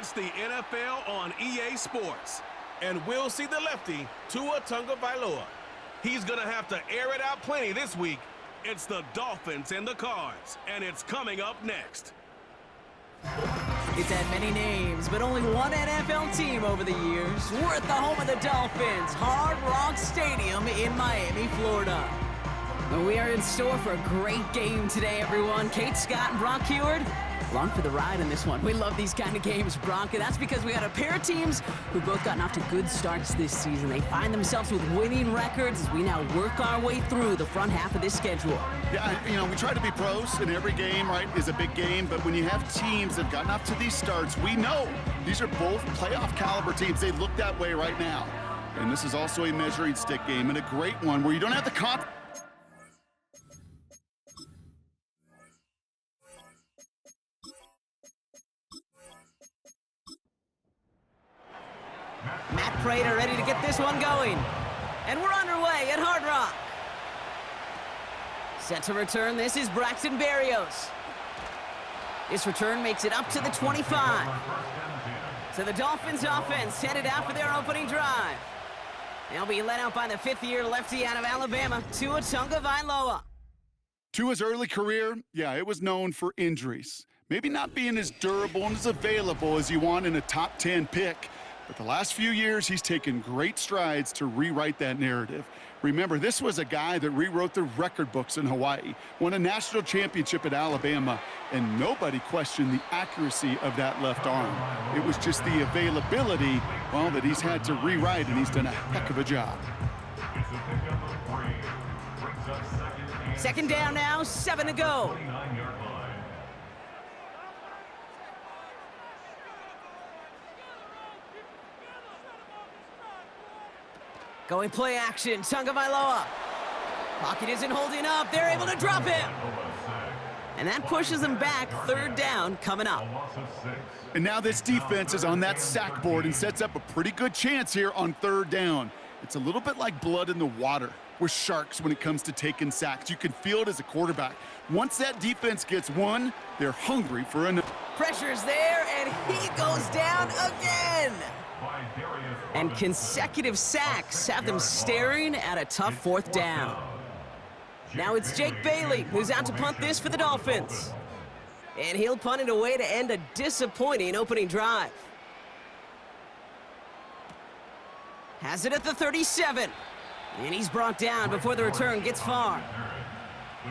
It's the NFL on EA Sports. And we'll see the lefty, Tua Tagovailoa. He's going to have to air it out plenty this week. It's the Dolphins and the Cards, and it's coming up next. It's had many names, but only one NFL team over the years. We're at the home of the Dolphins, Hard Rock Stadium in Miami, Florida. We are in store for a great game today, everyone. Kate Scott and Brock Heward, along for the ride in this one. We love these kind of games, Brock, and that's because we got a pair of teams who both gotten off to good starts this season. They find themselves with winning records as we now work our way through the front half of this schedule. Yeah, we try to be pros, and every game, right, is a big game, but when you have teams that have gotten off to these starts, we know these are both playoff caliber teams. They look that way right now. And this is also a measuring stick game, and a great one where you don't have the confidence. Matt Prater ready to get this one going. And we're underway at Hard Rock. Set to return, this is Braxton Berrios. This return makes it up to the 25. So the Dolphins offense headed out for their opening drive. They'll be led out by the fifth-year lefty out of Alabama, Tua Tagovailoa. Tua's early career, it was known for injuries. Maybe not being as durable and as available as you want in a top 10 pick. But the last few years, he's taken great strides to rewrite that narrative. Remember, this was a guy that rewrote the record books in Hawaii, won a national championship at Alabama, and nobody questioned the accuracy of that left arm. It was just the availability, that he's had to rewrite, and he's done a heck of a job. Second down now, 7 to go. Going play action, Tagovailoa. Pocket isn't holding up, they're able to drop him. And that pushes them back, third down coming up. And now this defense is on that sack board and sets up a pretty good chance here on third down. It's a little bit like blood in the water with sharks when it comes to taking sacks. You can feel it as a quarterback. Once that defense gets one, they're hungry for another. Pressure's there, and he goes down again. And consecutive sacks have them staring at a tough fourth down. Now it's Jake Bailey who's out to punt this for the Dolphins. And he'll punt it away to end a disappointing opening drive. Has it at the 37. And he's brought down before the return gets far.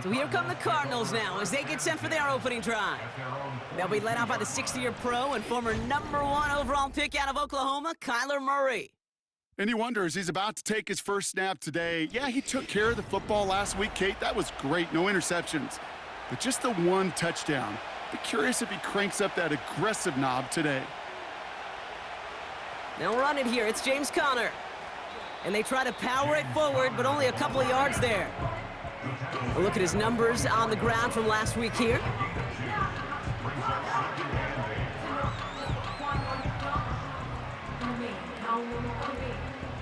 So here come the Cardinals now as they get set for their opening drive. They'll be led out by the 60-year pro and former #1 overall pick out of Oklahoma, Kyler Murray. And he wonders, he's about to take his first snap today. Yeah, he took care of the football last week, Kate. That was great, no interceptions. But just the one touchdown. Be curious if he cranks up that aggressive knob today. They'll run it here. It's James Conner. And they try to power it forward, but only a couple of yards there. A look at his numbers on the ground from last week here.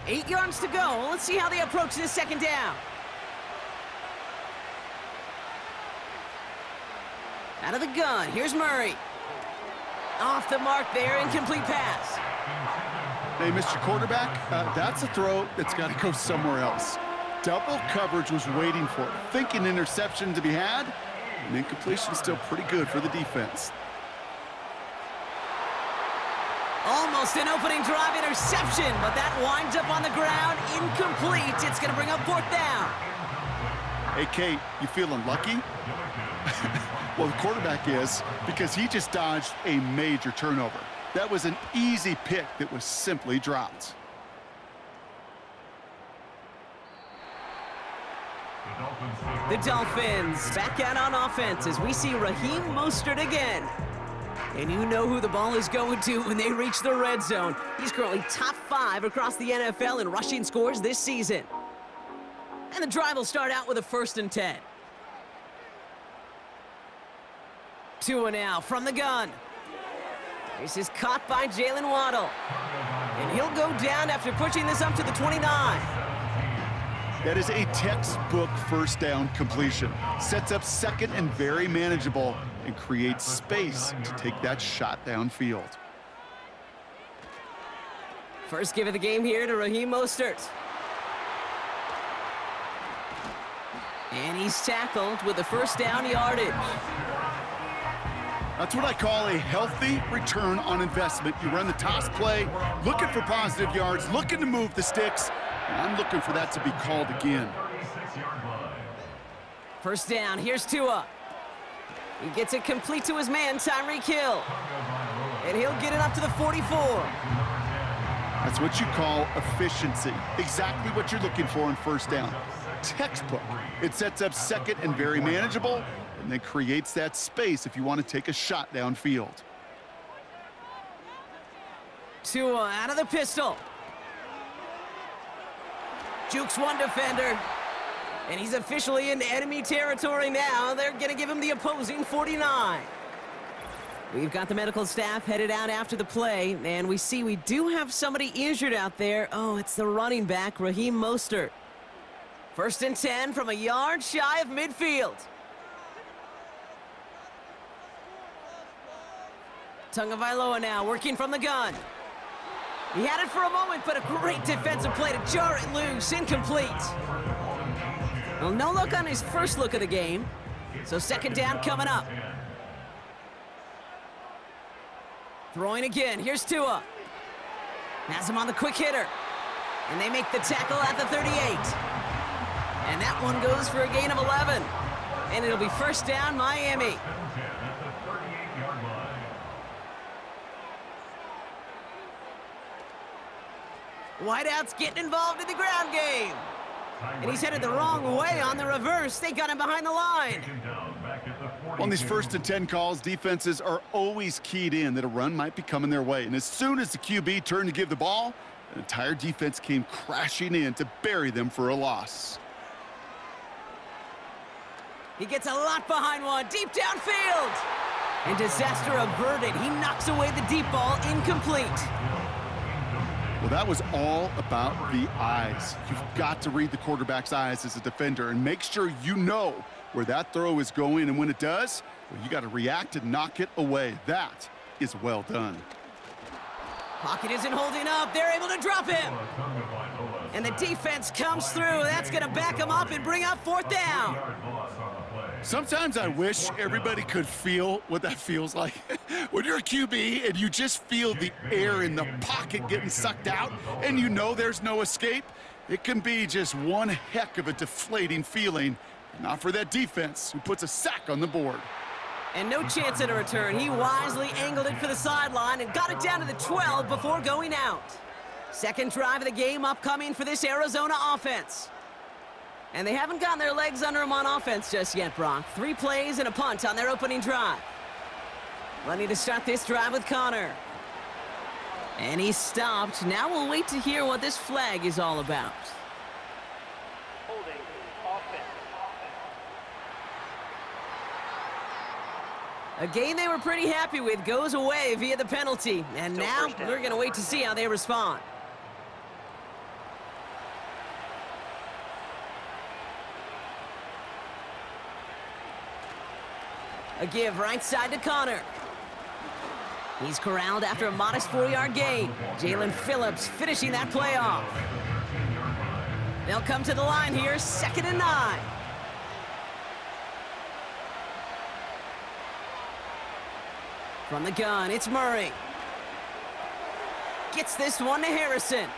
Eight yards to go. Let's see how they approach this second down. Out of the gun, here's Murray. Off the mark there, incomplete pass. Hey, Mr. Quarterback, that's a throw that's got to go somewhere else. Double coverage was waiting for it. Thinking interception to be had, and incompletion still pretty good for the defense. Almost an opening drive interception, but that winds up on the ground, incomplete. It's going to bring up fourth down. Hey, Kate, you feeling lucky? Well, the quarterback is, because he just dodged a major turnover. That was an easy pick that was simply dropped. The Dolphins back out on offense as we see Raheem Mostert again. And you know who the ball is going to when they reach the red zone. He's currently top 5 across the NFL in rushing scores this season. And the drive will start out with a 1st and 10. Tua now from the gun. This is caught by Jalen Waddle. And he'll go down after pushing this up to the 29. That is a textbook first down completion. Sets up second and very manageable and creates space to take that shot downfield. First give of the game here to Raheem Mostert. And he's tackled with the first down yardage. That's what I call a healthy return on investment. You run the toss play, looking for positive yards, looking to move the sticks, and I'm looking for that to be called again. First down, here's Tua. He gets it complete to his man, Tyreek Hill. And he'll get it up to the 44. That's what you call efficiency. Exactly what you're looking for in first down. Textbook. It sets up second and very manageable, and then creates that space if you want to take a shot downfield. Tua out of the pistol. Jukes one defender. And he's officially in enemy territory now. They're going to give him the opposing 49. We've got the medical staff headed out after the play, and we see we do have somebody injured out there. Oh, it's the running back, Raheem Mostert. First and 10 from a yard shy of midfield. Tagovailoa now working from the gun. He had it for a moment, but a great defensive play to jar it loose. Incomplete. Well, no look on his first look of the game. So second down coming up. Throwing again. Here's Tua. Has him on the quick hitter. And they make the tackle at the 38. And that one goes for a gain of 11. And it'll be first down, Miami. Wideout's getting involved in the ground game. And he's headed the wrong way on the reverse. They got him behind the line. On these first and 10 calls, defenses are always keyed in that a run might be coming their way. And as soon as the QB turned to give the ball, an entire defense came crashing in to bury them for a loss. He gets a lot behind one, deep downfield. And disaster averted. He knocks away the deep ball, incomplete. Well, that was all about the eyes. You've got to read the quarterback's eyes as a defender and make sure you know where that throw is going. And when it does, well, you got to react and knock it away. That is well done. Pocket isn't holding up. They're able to drop him. And the defense comes through. That's going to back him up and bring up fourth down. Sometimes I wish everybody could feel what that feels like. When you're a QB and you just feel the air in the pocket getting sucked out and you know there's no escape, it can be just one heck of a deflating feeling. Not for that defense who puts a sack on the board. And no chance at a return. He wisely angled it for the sideline and got it down to the 12 before going out. Second drive of the game upcoming for this Arizona offense. And they haven't gotten their legs under them on offense just yet, Brock. 3 plays and a punt on their opening drive. Ready to start this drive with Connor. And he's stopped. Now we'll wait to hear what this flag is all about. Holding offense. A game they were pretty happy with goes away via the penalty. And now we're going to wait to see how they respond. A give right side to Connor. He's corralled after a modest 4-yard gain. Jalen Phillips finishing that play off. They'll come to the line here, 2nd and 9. From the gun, it's Murray. Gets this one to Harrison.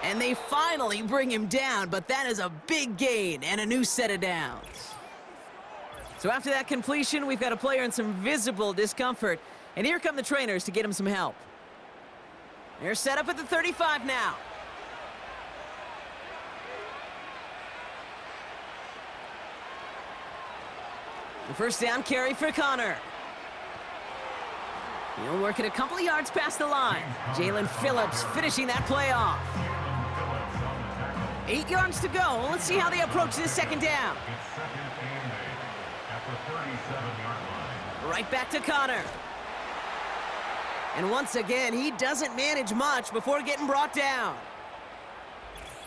And they finally bring him down, but that is a big gain and a new set of downs. So after that completion, we've got a player in some visible discomfort. And here come the trainers to get him some help. They're set up at the 35 now. The first down carry for Connor. He'll work it a couple of yards past the line. Jalen Phillips finishing that play off. 8 yards to go. Let's see how they approach this second down. Right back to Connor. And once again, he doesn't manage much before getting brought down.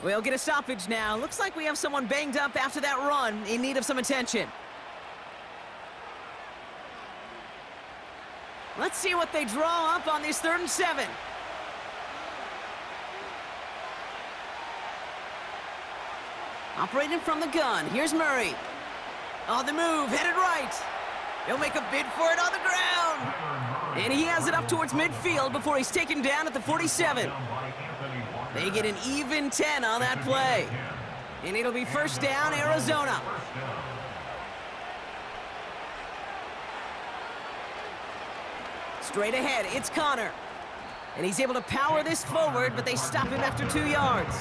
We'll get a stoppage now. Looks like we have someone banged up after that run in need of some attention. Let's see what they draw up on this 3rd and 7. Operating from the gun, here's Murray. On the move, headed right. He'll make a bid for it on the ground. And he has it up towards midfield before he's taken down at the 47. They get an even 10 on that play. And it'll be first down, Arizona. Straight ahead, it's Connor. And he's able to power this forward, but they stop him after 2 yards.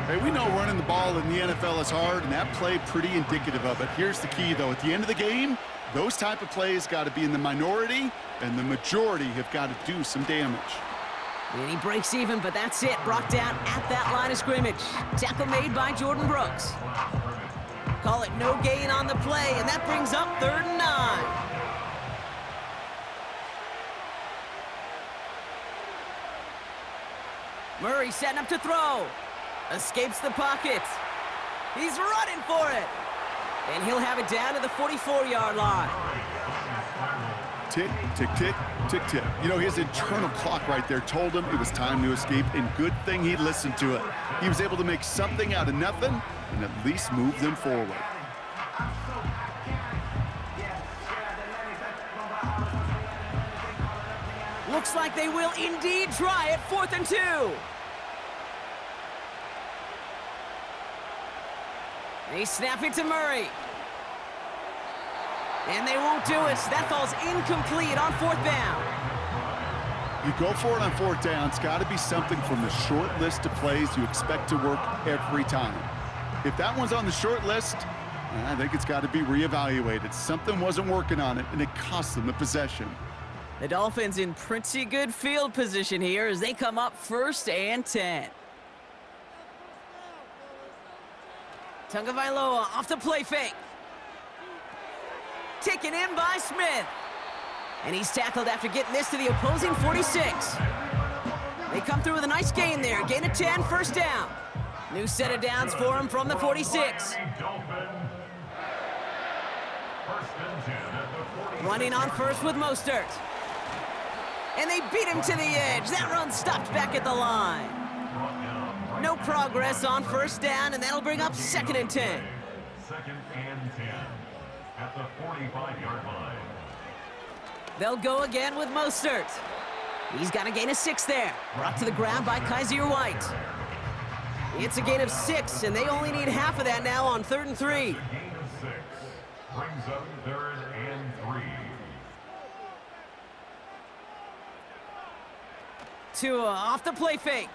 Hey, we know running the ball in the NFL is hard, and that play pretty indicative of it. Here's the key, though. At the end of the game, those type of plays got to be in the minority, and the majority have got to do some damage. And he breaks even, but that's it. Brought down at that line of scrimmage. Tackle made by Jordan Brooks. Call it no gain on the play, and that brings up 3rd and 9. Murray setting up to throw. Escapes the pocket. He's running for it. And he'll have it down to the 44-yard line. Tick, tick, tick, tick, tick. You know, his internal clock right there told him it was time to escape, and good thing he listened to it. He was able to make something out of nothing and at least move them forward. Looks like they will indeed try it. 4th and 2. They snap it to Murray. And they won't do it. That falls incomplete on 4th down. You go for it on 4th down. It's got to be something from the short list of plays you expect to work every time. If that one's on the short list, I think it's got to be reevaluated. Something wasn't working on it, and it cost them the possession. The Dolphins in pretty good field position here as they come up 1st and 10. Tagovailoa off the play fake. Taken in by Smith. And he's tackled after getting this to the opposing 46. They come through with a nice gain there. Gain of 10, 1st down. New set of downs for him from the 46. Running on first with Mostert. And they beat him to the edge. That run stopped back at the line. No progress on 1st down, and that'll bring up 2nd and 10. 2nd and 10 at the 45-yard line. They'll go again with Mostert. He's got a gain of 6 there. Brought to the ground by Kaiser White. It's a gain of 6, and they only need half of that now on 3rd and 3. Gain of 6 brings up 3rd and 3. Tua off the play fake.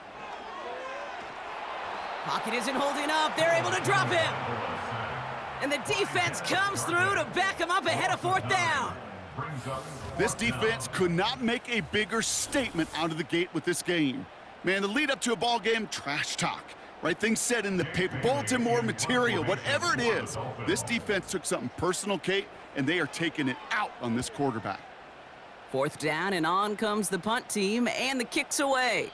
Pocket isn't holding up. They're able to drop him. And the defense comes through to back him up ahead of 4th down. This defense could not make a bigger statement out of the gate with this game. Man, the lead up to a ball game, trash talk. Right, things said in the paper, bulletin board material, whatever it is. This defense took something personal, Kate, and they are taking it out on this quarterback. 4th down, and on comes the punt team, and the kick's away.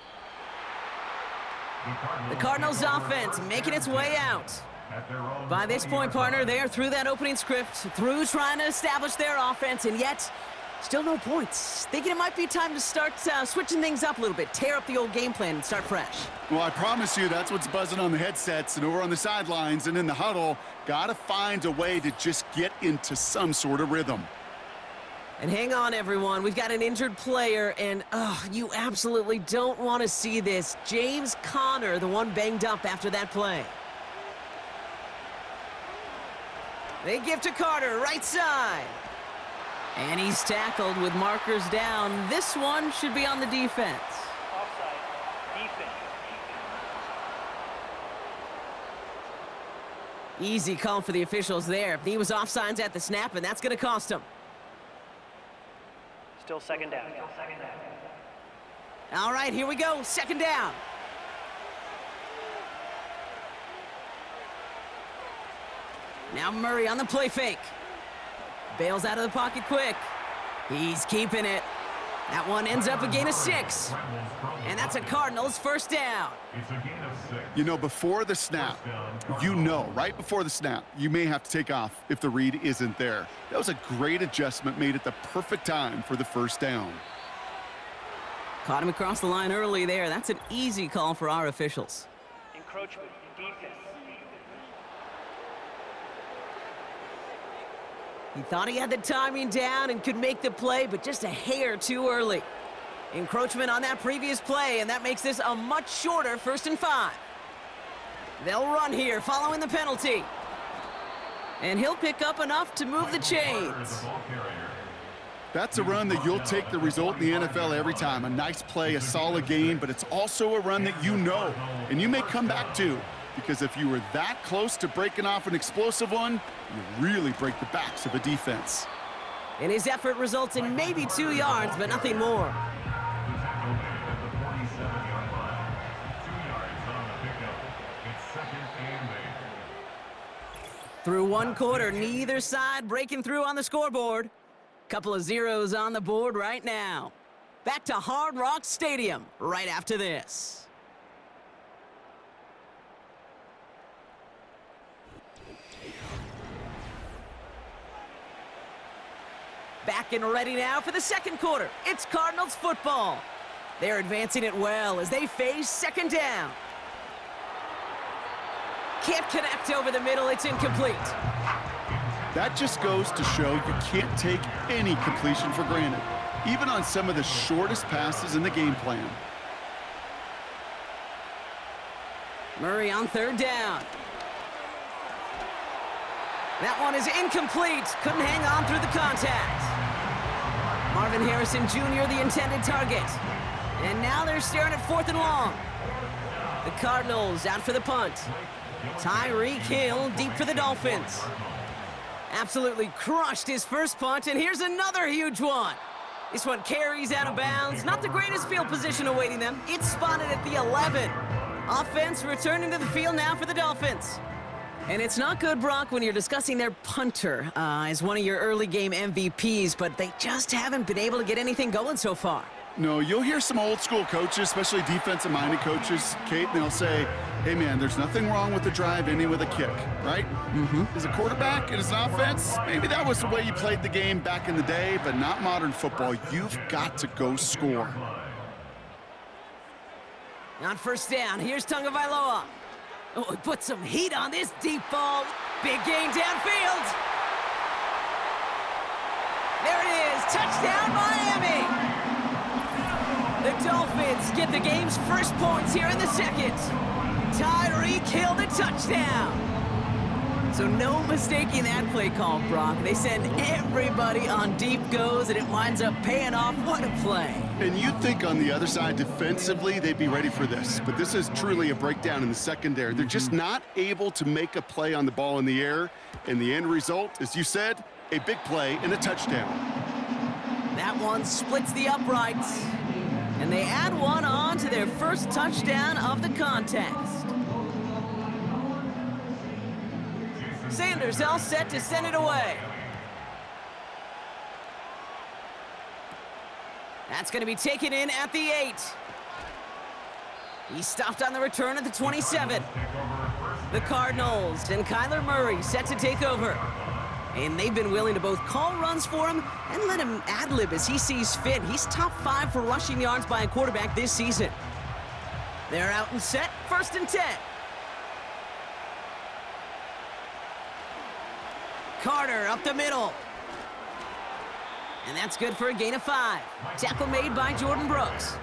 The Cardinals offense making its way out. By this point, partner, they are through that opening script, through trying to establish their offense, and yet still no points. Thinking it might be time to start switching things up a little bit, tear up the old game plan and start fresh. Well, I promise you that's what's buzzing on the headsets and over on the sidelines and in the huddle. Got to find a way to just get into some sort of rhythm. And hang on, everyone. We've got an injured player, and you absolutely don't want to see this. James Conner, the one banged up after that play. They give to Carter, right side. And he's tackled with markers down. This one should be on the defense. Offside. Defense. Easy call for the officials there. He was offsides at the snap, and that's going to cost him. Still 2nd down. All right, here we go. 2nd down. Now Murray on the play fake. Bails out of the pocket quick. He's keeping it. That one ends up a gain of 6. And that's a Cardinals 1st down. It's a gain of 6. You know, before the snap, right before the snap, you may have to take off if the read isn't there. That was a great adjustment made at the perfect time for the 1st down. Caught him across the line early there. That's an easy call for our officials. Encroachment. Defense. He thought he had the timing down and could make the play, but just a hair too early. Encroachment on that previous play, and that makes this a much shorter 1st and 5. They'll run here following the penalty. And he'll pick up enough to move the chains. That's a run that you'll take the result in the NFL every time. A nice play, a solid game, but it's also a run that you know, and you may come back to, because if you were that close to breaking off an explosive one, you really break the backs of a defense. And his effort results in maybe 2 yards, but nothing more. Through 1 quarter, neither side breaking through on the scoreboard. Couple of zeros on the board right now. Back to Hard Rock Stadium right after this. Back and ready now for the 2nd quarter. It's Cardinals football. They're advancing it well as they face 2nd down. Can't connect over the middle, it's incomplete. That just goes to show you can't take any completion for granted, even on some of the shortest passes in the game plan. Murray on 3rd down. That one is incomplete. Couldn't hang on through the contact. Marvin Harrison Jr., the intended target. And now they're staring at 4th and long. The Cardinals out for the punt. Tyreek Hill deep for the Dolphins. Absolutely crushed his first punt, and here's another huge one. This one carries out of bounds. Not the greatest field position awaiting them. It's spotted at the 11. Offense returning to the field now for the Dolphins. And it's not good, Brock, when you're discussing their punter as one of your early game MVPs, but they just haven't been able to get anything going so far. No, you'll hear some old school coaches, especially defensive-minded coaches, Kate, and they'll say, hey, man, there's nothing wrong with the drive ending with a kick, right? As a quarterback and as an offense, maybe that was the way you played the game back in the day, but not modern football. You've got to go score. On 1st down, here's Tagovailoa. Oh, he put some heat on this deep ball. Big gain downfield. There it is, touchdown Miami. The Dolphins get the game's first points here in the 2nd. Tyreek Hill the touchdown. So no mistaking that play call, Brock. They send everybody on deep goes, and it winds up paying off. What a play. And you'd think on the other side, defensively, they'd be ready for this. But this is truly a breakdown in the secondary. They're just not able to make a play on the ball in the air. And the end result, as you said, a big play and a touchdown. That one splits the uprights. And they add one on to their first touchdown of the contest. Sanders all set to send it away. That's going to be taken in at the 8. He stopped on the return at the 27. The Cardinals and Kyler Murray set to take over. And they've been willing to both call runs for him and let him ad-lib as he sees fit. He's top 5 for rushing yards by a quarterback this season. They're out and set, 1st and 10. Carter up the middle. And that's good for a gain of 5. Tackle made by Jordan Brooks.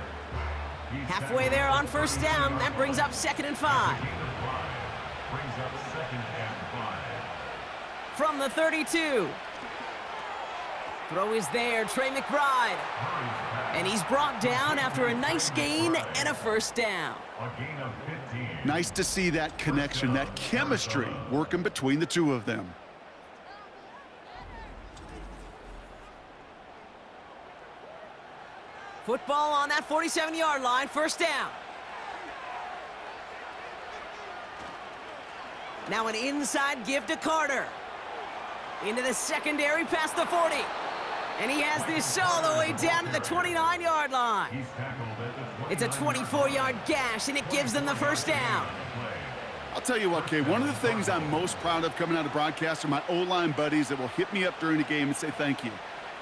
Halfway there on 1st down, that brings up 2nd and 5. From the 32. Throw is there, Trey McBride. And he's brought down after a nice gain and a 1st down. Nice to see that connection, that chemistry working between the two of them. Football on that 47-yard line, 1st down. Now an inside give to Carter. Into the secondary past the 40. And he has this all the way down to the 29-yard line. It's a 24-yard gash, and it gives them the 1st down. I'll tell you what, Kay, one of the things I'm most proud of coming out of broadcast are my O-line buddies that will hit me up during the game and say thank you.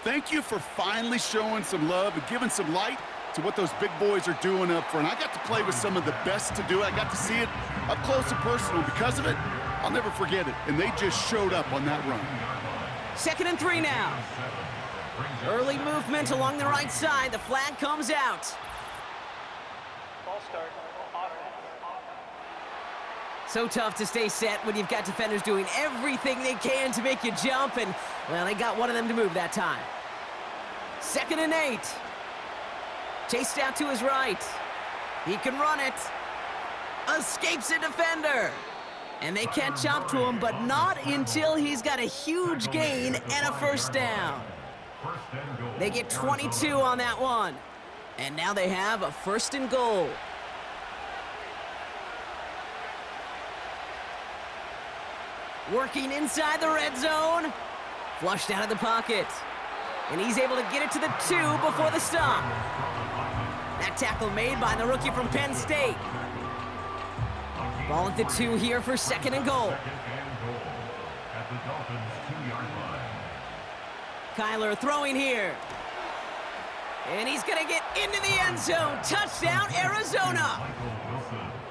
Thank you for finally showing some love and giving some light to what those big boys are doing up front. I got to play with some of the best to do it. I got to see it up close and personal. Because of it, I'll never forget it. And they just showed up on that run. 2nd and 3 now. Early movement along the right side. The flag comes out. Ball start. Offense. So tough to stay set when you've got defenders doing everything they can to make you jump, and, well, they got one of them to move that time. 2nd and 8. Chased out to his right. He can run it. Escapes a defender. And they catch up to him, but not until he's got a huge gain and a first down. They get 22 on that one. And now they have a 1st and goal. Working inside the red zone. Flushed out of the pocket. And he's able to get it to the 2 before the stop. That tackle made by the rookie from Penn State. Ball at the 2 here for 2nd and goal. At the Dolphins' 2-yard line. Kyler throwing here. And he's going to get into the end zone. Touchdown, Arizona.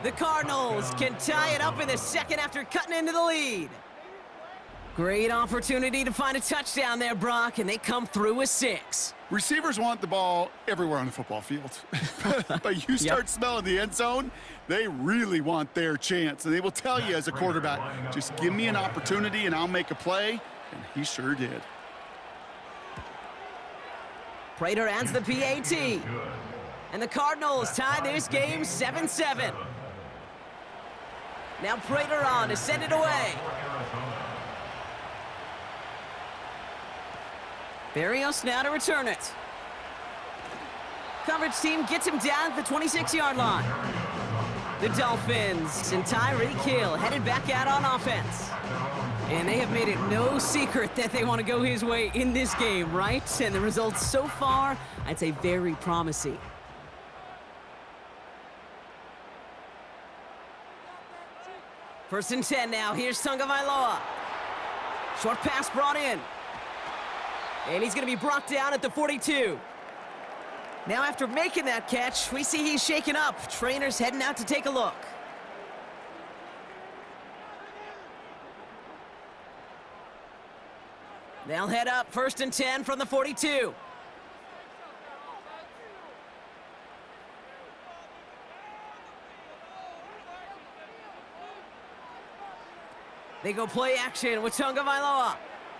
The Cardinals can tie it up in the 2nd after cutting into the lead. Great opportunity to find a touchdown there, Brock, and they come through with 6. Receivers want the ball everywhere on the football field. But you start smelling the end zone, they really want their chance. And they will tell you as a quarterback, just give me an opportunity and I'll make a play. And he sure did. Prater adds the PAT. And the Cardinals tie this game 7-7. Now Prater on to send it away. Berrios now to return it. Coverage team gets him down at the 26-yard line. The Dolphins and Tyreek Hill headed back out on offense. And they have made it no secret that they want to go his way in this game, right? And the results so far, I'd say very promising. First and 10 now. Here's Tagovailoa. Short pass brought in. And he's going to be brought down at the 42. Now after making that catch, we see he's shaken up. Trainer's heading out to take a look. They'll head up 1st and 10 from the 42. They go play action with Tagovailoa.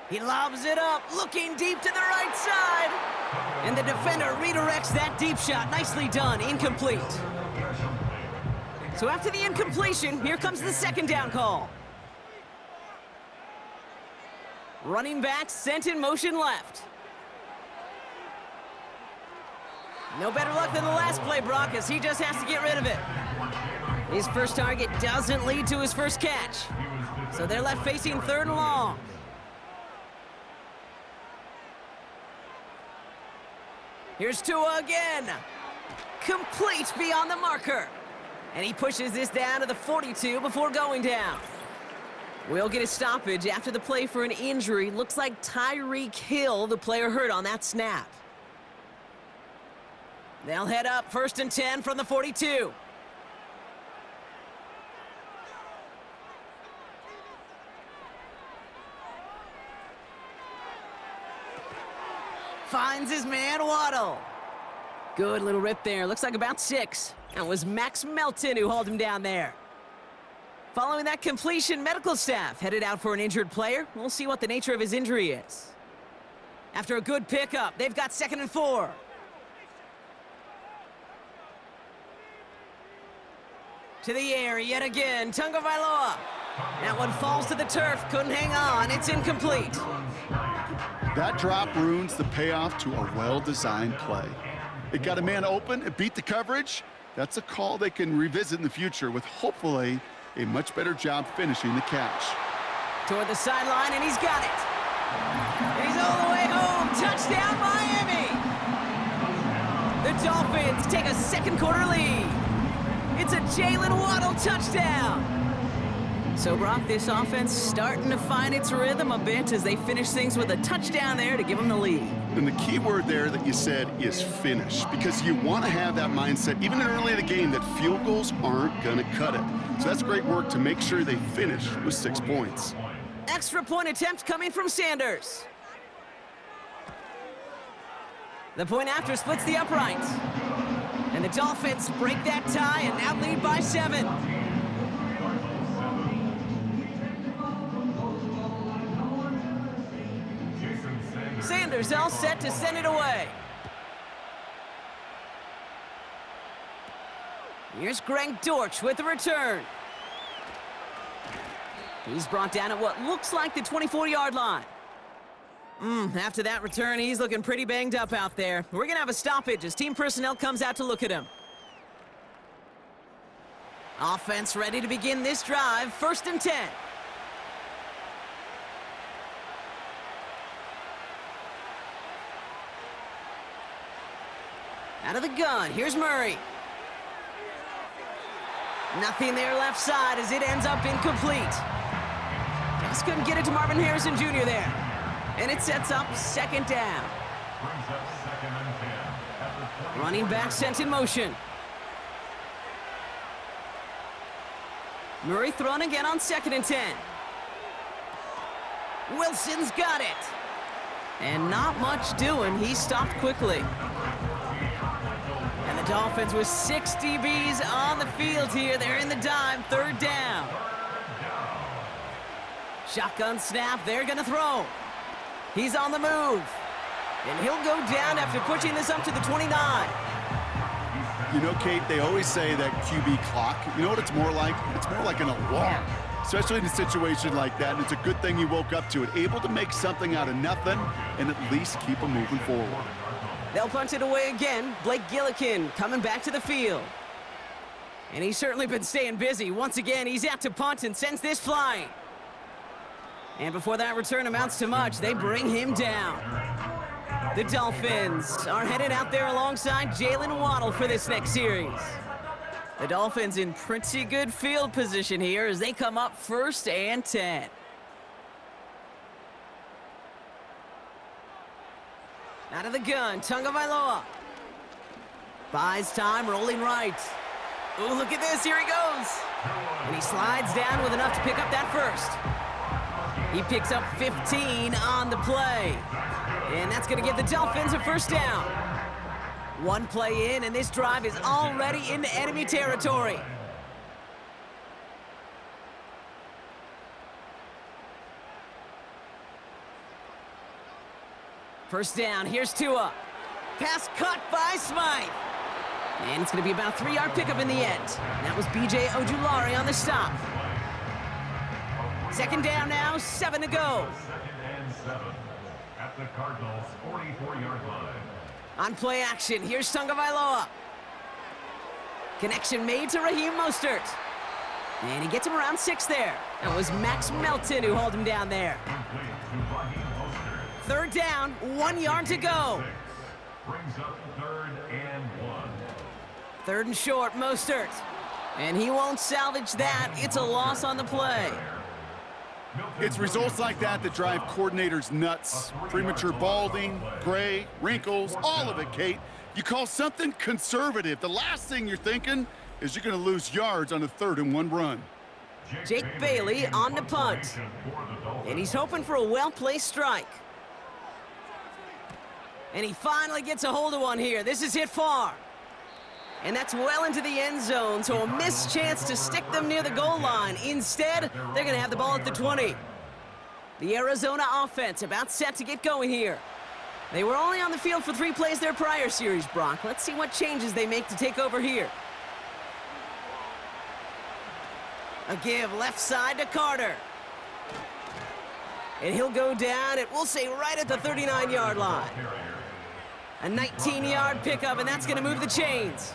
He lobs it up, looking deep to the right side. And the defender redirects that deep shot. Nicely done, incomplete. So after the incompletion, here comes the 2nd down call. Running back sent in motion left. No better luck than the last play, Brock, as he just has to get rid of it. His first target doesn't lead to his first catch. So they're left facing 3rd and long. Here's Tua again. Complete beyond the marker. And he pushes this down to the 42 before going down. We'll get a stoppage after the play for an injury. Looks like Tyreek Hill, the player hurt on that snap. They'll head up 1st and 10 from the 42. Finds his man, Waddle. Good little rip there. Looks like about 6. That was Max Melton who hauled him down there. Following that completion, medical staff headed out for an injured player. We'll see what the nature of his injury is. After a good pickup, they've got 2nd and 4. To the air yet again, Tagovailoa. That one falls to the turf, couldn't hang on. It's incomplete. That drop ruins the payoff to a well-designed play. It got a man open, it beat the coverage. That's a call they can revisit in the future with hopefully a much better job finishing the catch. Toward the sideline, and he's got it. And he's all the way home. Touchdown, Miami. The Dolphins take a 2nd quarter lead. It's a Jalen Waddle touchdown. So, Brock, this offense starting to find its rhythm a bit as they finish things with a touchdown there to give them the lead. And the key word there that you said is finish, because you want to have that mindset, even early in the game, that field goals aren't going to cut it. So that's great work to make sure they finish with 6 points. Extra point attempt coming from Sanders. The point after splits the uprights. And the Dolphins break that tie and now lead by 7. Sanders all set to send it away. Here's Greg Dortch with the return. He's brought down at what looks like the 24-yard line. After that return, he's looking pretty banged up out there. We're going to have a stoppage as team personnel comes out to look at him. Offense ready to begin this drive. 1st and 10. Out of the gun, here's Murray. Nothing there left side as it ends up incomplete. Just couldn't get it to Marvin Harrison Jr. there. And it sets up 2nd down. Brings up 2nd and 10 at the 20. Running back sent in motion. Murray thrown again on 2nd and 10. Wilson's got it. And not much doing. He stopped quickly. And the Dolphins with 6 DBs on the field here. They're in the dime. 3rd down. Shotgun snap. They're going to throw. He's on the move. And he'll go down after pushing this up to the 29. You know, Kate, they always say that QB clock, you know what it's more like? It's more like an alarm, especially in a situation like that. And it's a good thing he woke up to it, able to make something out of nothing and at least keep him moving forward. They'll punch it away again. Blake Gillikin coming back to the field. And he's certainly been staying busy. Once again, he's out to punt and sends this flying. And before that return amounts to much, they bring him down. The Dolphins are headed out there alongside Jalen Waddle for this next series. The Dolphins in pretty good field position here as they come up 1st and 10. Out of the gun, Tagovailoa. Buys time, rolling right. Ooh, look at this, here he goes. And he slides down with enough to pick up that 1st. He picks up 15 on the play. And that's going to give the Dolphins a 1st down. 1 play in, and this drive is already into enemy territory. First down, here's Tua. Pass caught by Smythe. And it's going to be about a 3-yard pickup in the end. That was B.J. Ojulari on the stop. 2nd down now, 7 to go. 2nd and 7 at the Cardinals' 44-yard line. On play action, here's Tagovailoa. Connection made to Raheem Mostert. And he gets him around 6 there. That was Max Melton who hauled him down there. 3rd down, 1 yard to go. Brings up 3rd and 1. 3rd and short, Mostert. And he won't salvage that. It's a loss on the play. It's results like that that drive coordinators nuts. Premature balding, gray, wrinkles, all of it, Kate. You call something conservative. The last thing you're thinking is you're going to lose yards on a 3rd and 1 run. Jake Bailey on the punt. And he's hoping for a well-placed strike. And he finally gets a hold of one here. This is hit far. And that's well into the end zone, so a missed chance to stick them near the goal line. Instead, they're going to have the ball at the 20. The Arizona offense about set to get going here. They were only on the field for 3 plays their prior series, Brock. Let's see what changes they make to take over here. A give left side to Carter. And he'll go down, it will say right at the 39-yard line. A 19-yard pickup, and that's going to move the chains.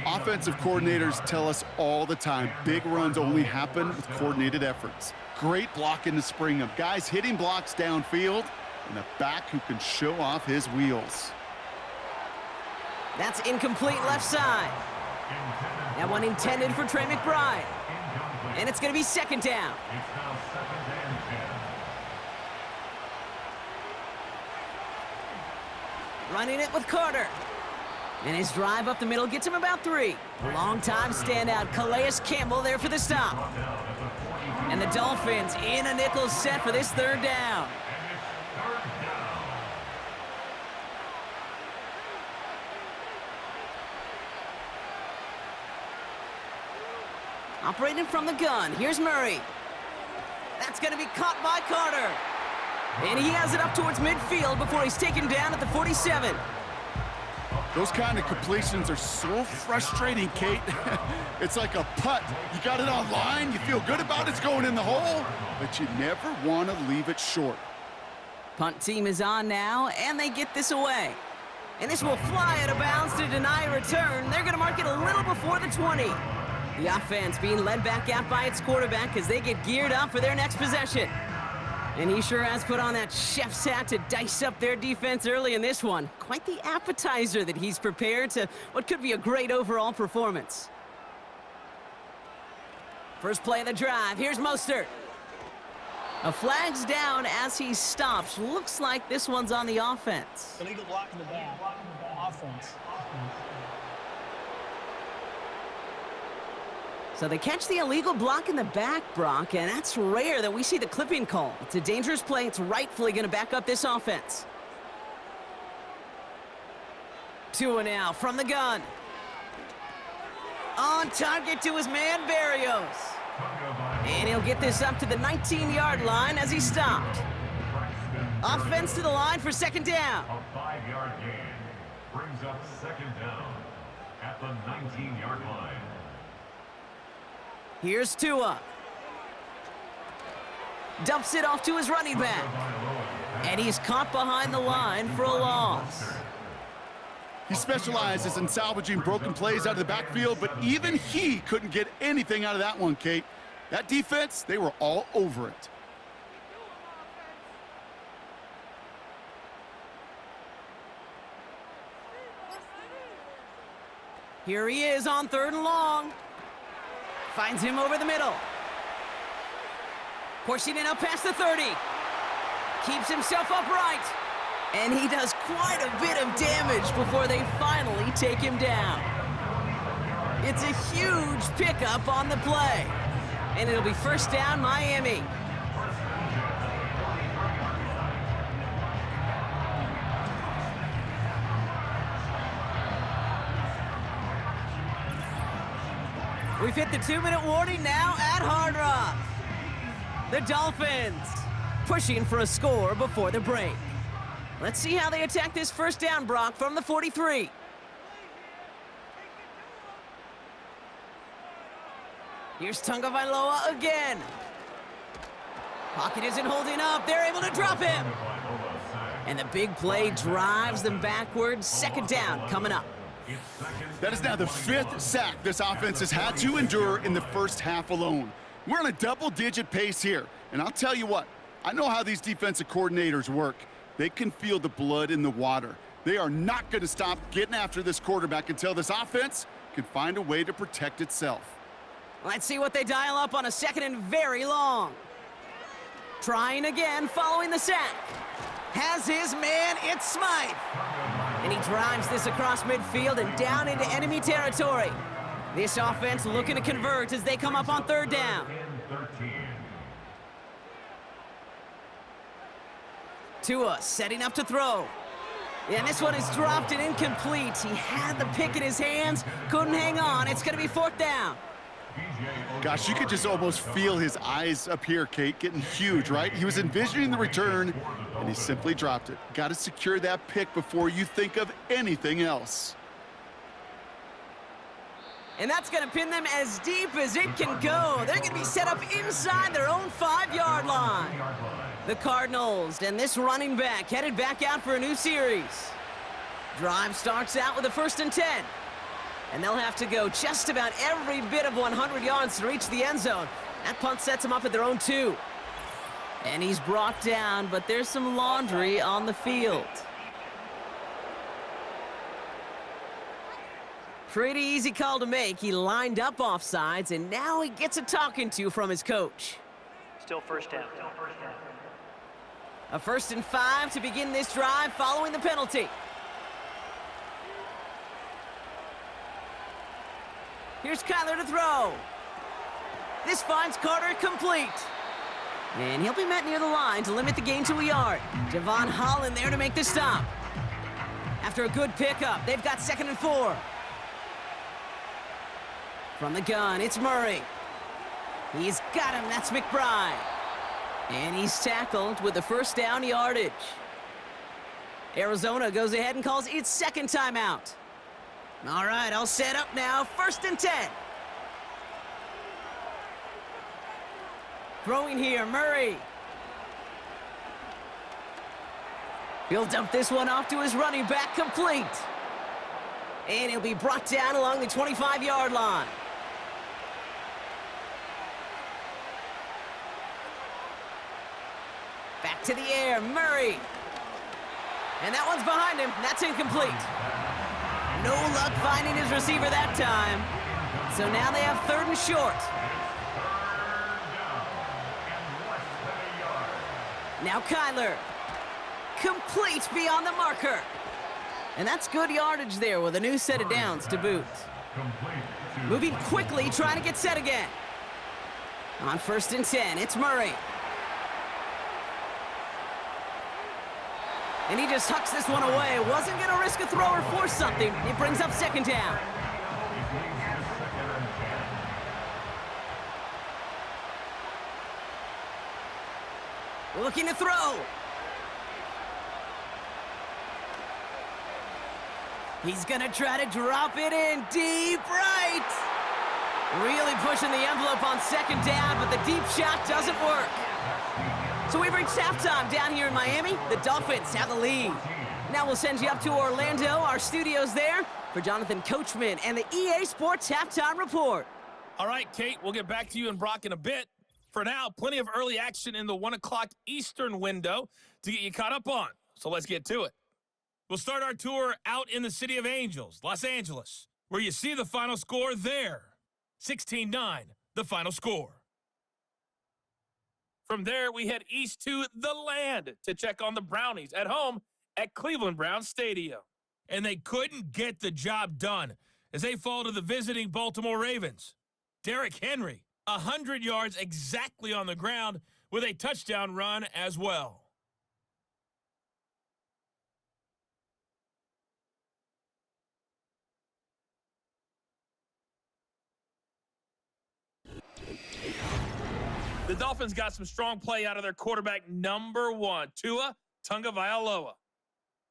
Offensive coordinators tell us all the time, big runs only happen with coordinated efforts. Great block in the spring of guys hitting blocks downfield, and a back who can show off his wheels. That's incomplete left side. That one intended for Trey McBride. And it's going to be 2nd down. It's now 2nd and 10. Running it with Carter. And his drive up the middle gets him about 3. Long-time standout Calais Campbell there for the stop. And the Dolphins in a nickel set for this 3rd down. Operating from the gun. Here's Murray. That's going to be caught by Carter. And he has it up towards midfield before he's taken down at the 47. Those kind of completions are so frustrating, Kate. It's like a putt. You got it on line, you feel good about it's going in the hole, but you never want to leave it short. Punt team is on now, and they get this away. And this will fly out of bounds to deny a return. They're going to mark it a little before the 20. The offense being led back out by its quarterback as they get geared up for their next possession. And he sure has put on that chef's hat to dice up their defense early in this one. Quite the appetizer that he's prepared to what could be a great overall performance. First play of the drive. Here's Mostert. A flag's down as he stops. Looks like this one's on the offense. Illegal block in the back. Offense. So they catch the illegal block in the back, Brock, and that's rare that we see the clipping call. It's a dangerous play. It's rightfully going to back up this offense. Tua now from the gun. On target to his man, Berrios. And he'll get this up to the 19-yard line as he stopped. Offense to the line for second down. A 5-yard gain brings up second down at the 19-yard line. Here's Tua. Dumps it off to his running back. And he's caught behind the line for a loss. He specializes in salvaging broken plays out of the backfield, but even he couldn't get anything out of that one, Kate. That defense, they were all over it. Here he is on 3rd and long. Finds him over the middle. Pushing it up past the 30. Keeps himself upright. And he does quite a bit of damage before they finally take him down. It's a huge pickup on the play. And it'll be first down, Miami. We've hit the 2-minute warning now at Hard Rock. The Dolphins pushing for a score before the break. Let's see how they attack this first down, Brock, from the 43. Here's Tagovailoa again. Pocket isn't holding up. They're able to drop him. And the big play drives them backwards. Second down coming up. That is now the 5th sack this offense has had to endure in the first half alone. We're on a double-digit pace here. And I'll tell you what, I know how these defensive coordinators work. They can feel the blood in the water. They are not going to stop getting after this quarterback until this offense can find a way to protect itself. Let's see what they dial up on a 2nd and very long. Trying again following the sack. Has his man, it's Smythe. And he drives this across midfield and down into enemy territory. This offense looking to convert as they come up on 3rd down. Tua setting up to throw. And this one is dropped and incomplete. He had the pick in his hands, couldn't hang on. It's going to be 4th down. Gosh, you could just almost feel his eyes up here, Kate, getting huge, right? He was envisioning the return, and he simply dropped it. Got to secure that pick before you think of anything else. And that's going to pin them as deep as it can go. They're going to be set up inside their own 5-yard line. The Cardinals and this running back headed back out for a new series. Drive starts out with a 1st and 10. And they'll have to go just about every bit of 100 yards to reach the end zone. That punt sets them up at their own 2. And he's brought down, but there's some laundry on the field. Pretty easy call to make. He lined up offsides, and now he gets a talking to from his coach. Still first down. A 1st and 5 to begin this drive following the penalty. Here's Kyler to throw. This finds Carter complete. And he'll be met near the line to limit the gain to a yard. Javon Holland there to make the stop. After a good pickup, they've got 2nd and 4. From the gun, it's Murray. He's got him. That's McBride. And he's tackled with the first down yardage. Arizona goes ahead and calls its second timeout. All right, I'll set up now. 1st and 10. Throwing here, Murray. He'll dump this one off to his running back, complete. And he'll be brought down along the 25-yard line. Back to the air, Murray. And that one's behind him. That's incomplete. No luck finding his receiver that time. So now they have 3rd and short. Now Kyler. Complete beyond the marker. And that's good yardage there with a new set of downs to boot. Moving quickly, trying to get set again. On 1st and 10, it's Murray. And he just hucks this one away. Wasn't going to risk a throw or force something. It brings up 2nd down. Looking to throw. He's going to try to drop it in deep right. Really pushing the envelope on 2nd down, but the deep shot doesn't work. So we've reached halftime down here in Miami. The Dolphins have the lead. Now we'll send you up to Orlando, our studios there, for Jonathan Coachman and the EA Sports Halftime Report. All right, Kate, we'll get back to you and Brock in a bit. For now, plenty of early action in the 1 o'clock Eastern window to get you caught up on. So let's get to it. We'll start our tour out in the City of Angels, Los Angeles, where you see the final score there. 16-9, the final score. From there, we head east to the Land to check on the Brownies at home at Cleveland Browns Stadium. And they couldn't get the job done as they fall to the visiting Baltimore Ravens. Derrick Henry, 100 yards exactly on the ground with a touchdown run as well. The Dolphins got some strong play out of their quarterback number 1, Tua Tagovailoa.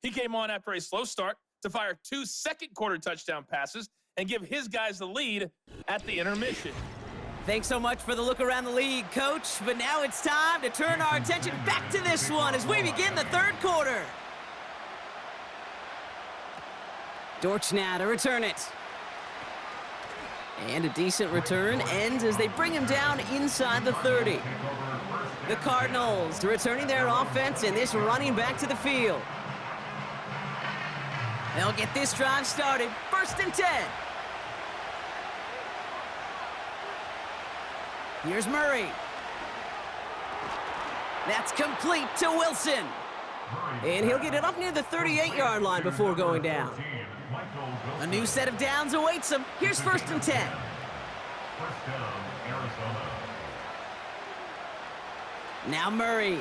He came on after a slow start to fire 2 second-quarter touchdown passes and give his guys the lead at the intermission. Thanks so much for the look around the league, Coach. But now it's time to turn our attention back to this one as we begin the 3rd quarter. Dortch now to return it. And a decent return ends as they bring him down inside the 30. The Cardinals returning their offense and this running back to the field. They'll get this drive started. 1st and 10. Here's Murray. That's complete to Wilson. And he'll get it up near the 38-yard line before going down. A new set of downs awaits him. Here's 1st and 10. First down, Arizona. Now Murray.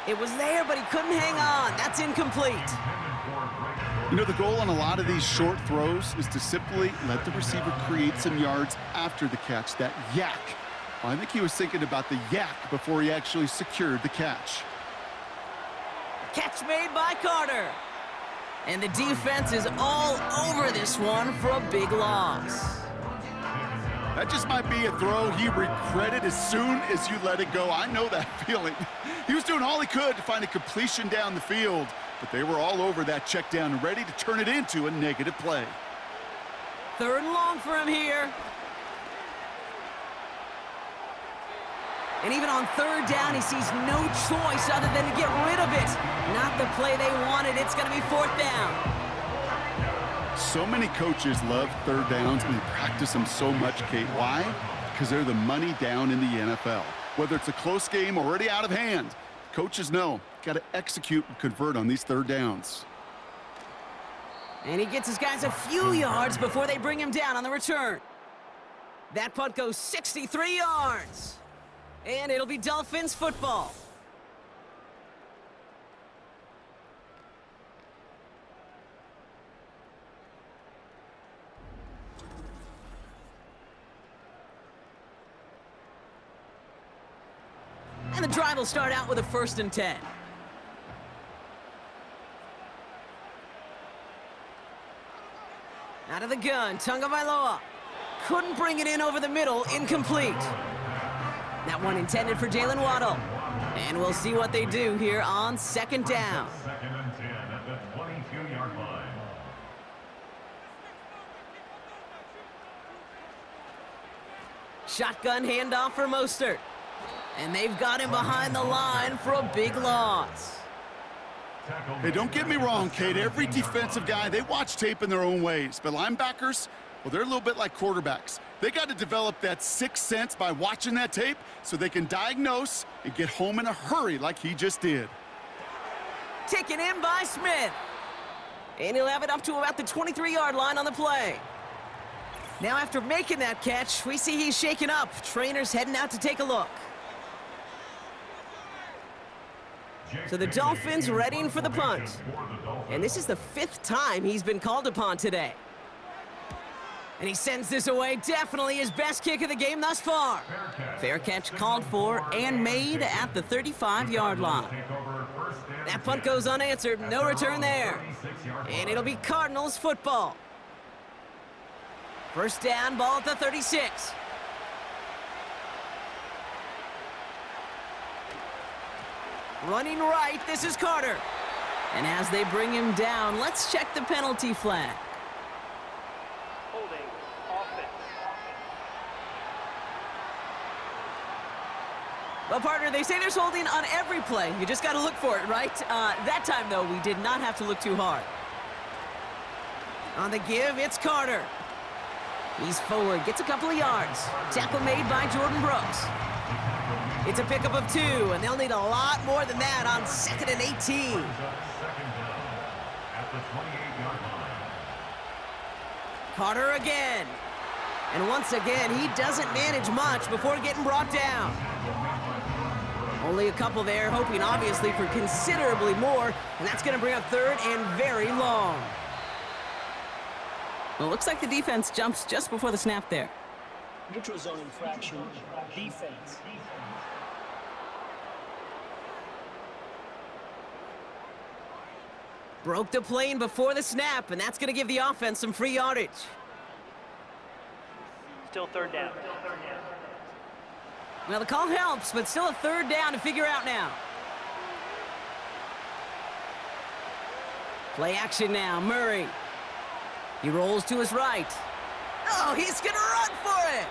It was there, but he couldn't hang on. That's incomplete. You know, the goal on a lot of these short throws is to simply let the receiver create some yards after the catch, that yak. Well, I think he was thinking about the yak before he actually secured the catch. Catch made by Carter. And the defense is all over this one for a big loss. That just might be a throw he regretted as soon as you let it go. I know that feeling. He was doing all he could to find a completion down the field, but they were all over that check down, ready to turn it into a negative play. 3rd and long for him here. And even on 3rd down, he sees no choice other than to get rid of it. Not the play they wanted. It's going to be 4th down. So many coaches love 3rd downs and they practice them so much, Kate. Why? Because they're the money down in the NFL. Whether it's a close game already out of hand, coaches know, got to execute and convert on these 3rd downs. And he gets his guys a few yards before they bring him down on the return. That punt goes 63 yards. And it'll be Dolphins football. the drive will start out with a 1st and 10. Out of the gun, Tagovailoa. Couldn't bring it in over the middle, incomplete. That one intended for Jalen Waddle. And we'll see what they do here on 2nd down. 2nd and 10 at the 22-yard line. Shotgun handoff for Mostert. And they've got him behind the line for a big loss. Hey, don't get me wrong, Kate. Every defensive guy, they watch tape in their own ways. But linebackers, well, they're a little bit like quarterbacks. They got to develop that sixth sense by watching that tape so they can diagnose and get home in a hurry like he just did. Taken in by Smith. And he'll have it up to about the 23-yard line on the play. Now after making that catch, we see he's shaken up. Trainer's heading out to take a look. So the Dolphins readying for the punt. And this is the 5th time he's been called upon today. And he sends this away, definitely his best kick of the game thus far. Fair catch called for and made at the 35-yard line. That punt goes unanswered, no return there. And it'll be Cardinals football. 1st down, ball at the 36. Running right, this is Carter. And as they bring him down, let's check the penalty flag. Holding. Offense. Well, partner, they say there's holding on every play. You just got to look for it, right? That time, though, we did not have to look too hard. On the give, it's Carter. He's forward, gets a couple of yards. Tackle made by Jordan Brooks. It's a pickup of 2, and they'll need a lot more than that on 2nd and 18. 2nd down at the 28-yard line. Carter again. And once again, he doesn't manage much before getting brought down. Only a couple there, hoping obviously for considerably more, and that's going to bring up 3rd and very long. Well, looks like the defense jumps just before the snap there. Neutral zone infraction. Defense. Broke the plane before the snap, and that's going to give the offense some free yardage. Still 3rd down. Well, the call helps, but still a 3rd down to figure out now. Play action now, Murray. He rolls to his right. Oh, he's going to run for it!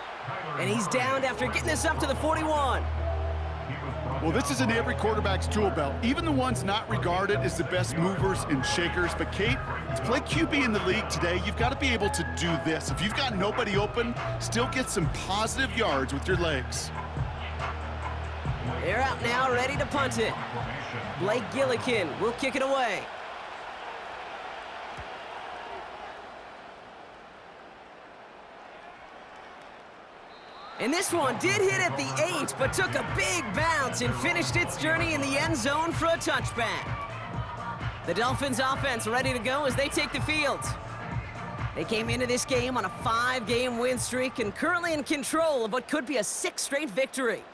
And he's downed after getting this up to the 41. Well, this is in every quarterback's tool belt, even the ones not regarded as the best movers and shakers. But, Kate, to play QB in the league today, you've got to be able to do this. If you've got nobody open, still get some positive yards with your legs. They're out now, ready to punt it. Blake Gillikin will kick it away. And this one did hit at the 8, but took a big bounce and finished its journey in the end zone for a touchback. The Dolphins offense ready to go as they take the field. They came into this game on a 5-game win streak and currently in control of what could be a 6th straight victory.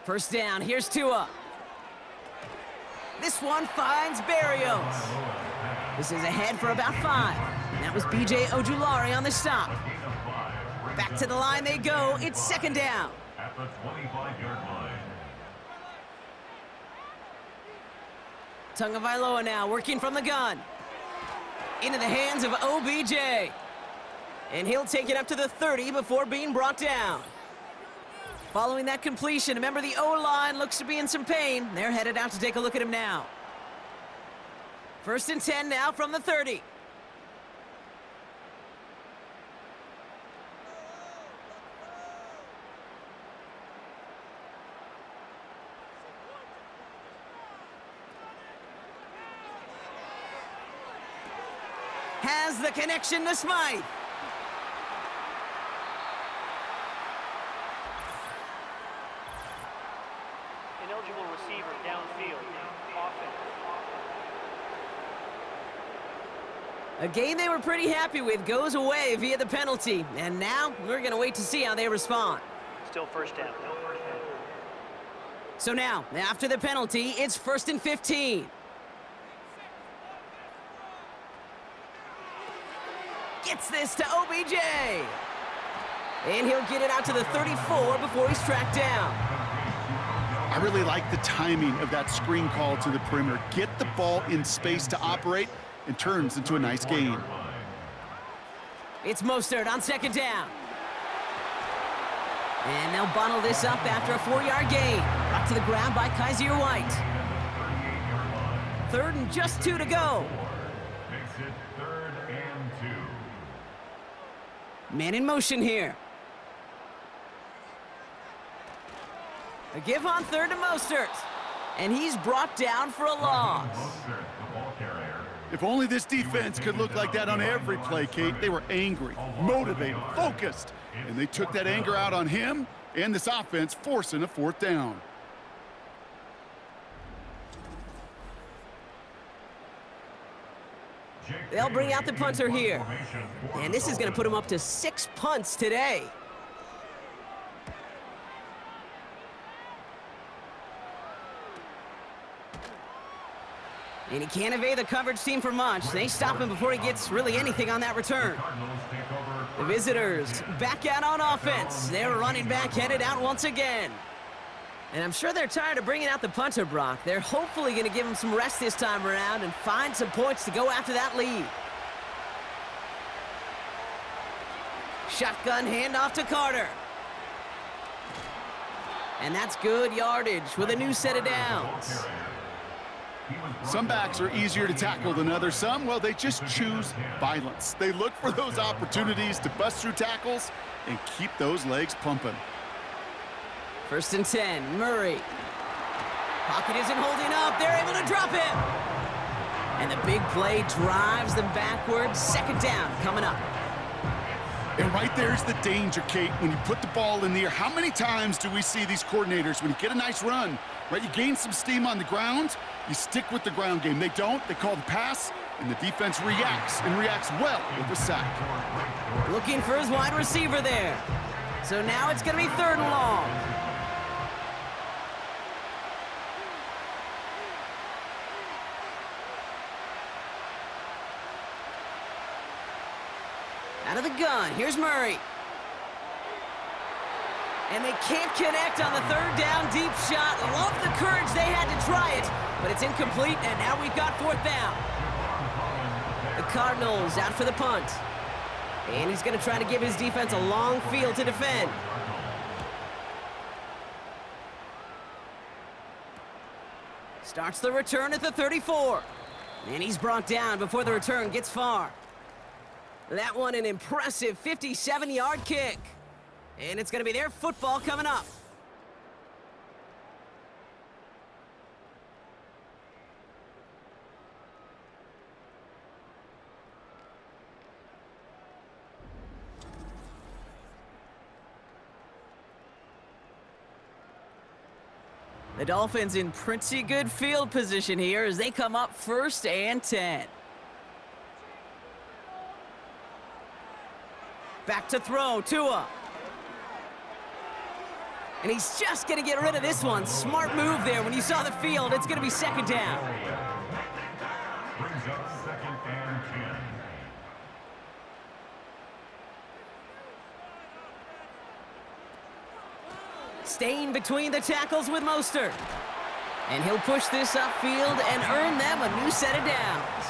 1st down, here's Tua. This one finds Barrios. This is ahead for about 5. That was B.J. Ojulari on the stop. Back to the line they go. It's 2nd down. At the 25-yard line. Tagovailoa now working from the gun. Into the hands of OBJ. And he'll take it up to the 30 before being brought down. Following that completion, remember the O-line looks to be in some pain. They're headed out to take a look at him now. 1st and 10 now from the 30. Has the connection to Smythe. Ineligible receiver downfield. Offense. A game they were pretty happy with goes away via the penalty. And now we're going to wait to see how they respond. Still 1st down. So now, after the penalty, it's 1st and 15. Gets this to OBJ. And he'll get it out to the 34 before he's tracked down. I really like the timing of that screen call to the perimeter. Get the ball in space to operate and turns into a nice gain. It's Mostert on 2nd down. And they'll bottle this up after a 4-yard gain. Brought to the ground by Kaiser White. 3rd and just 2 to go. Makes it 3rd and 2. Man in motion here. A give on 3rd to Mostert. And he's brought down for a loss. Mostert, the ball carrier. If only this defense could look like that on every play, Kate. They were angry, motivated, focused, and they took that anger out on him and this offense, forcing a 4th down. They'll bring out the punter here. And this is going to put him up to 6 punts today. And he can't evade the coverage team for much. They stop him before he gets really anything on that return. The visitors back out on offense. Their running back headed out once again. And I'm sure they're tired of bringing out the punter, Brock. They're hopefully going to give him some rest this time around and find some points to go after that lead. Shotgun handoff to Carter. And that's good yardage with a new set of downs. Some backs are easier to tackle than others. Some, well, they just choose violence. They look for those opportunities to bust through tackles and keep those legs pumping. 1st and 10, Murray. Pocket isn't holding up. They're able to drop it. And the big play drives them backwards. 2nd down coming up. And right there's the danger, Kate, when you put the ball in the air. How many times do we see these coordinators, when you get a nice run, right, you gain some steam on the ground, you stick with the ground game. They don't. They call the pass, and the defense reacts, and reacts well with the sack. Looking for his wide receiver there. So now it's going to be 3rd and long. Out of the gun, here's Murray. And they can't connect on the 3rd down deep shot. Love the courage they had to try it, but it's incomplete, and now we've got 4th down. The Cardinals out for the punt. And he's going to try to give his defense a long field to defend. Starts the return at the 34. And he's brought down before the return gets far. That one an impressive 57-yard kick. And it's going to be their football coming up. The Dolphins in pretty good field position here as they come up 1st and 10. Back to throw, Tua. And he's just going to get rid of this one. Smart move there. When you saw the field, it's going to be 2nd down. Brings up 2nd and 10. Staying between the tackles with Mostert. And he'll push this upfield and earn them a new set of downs.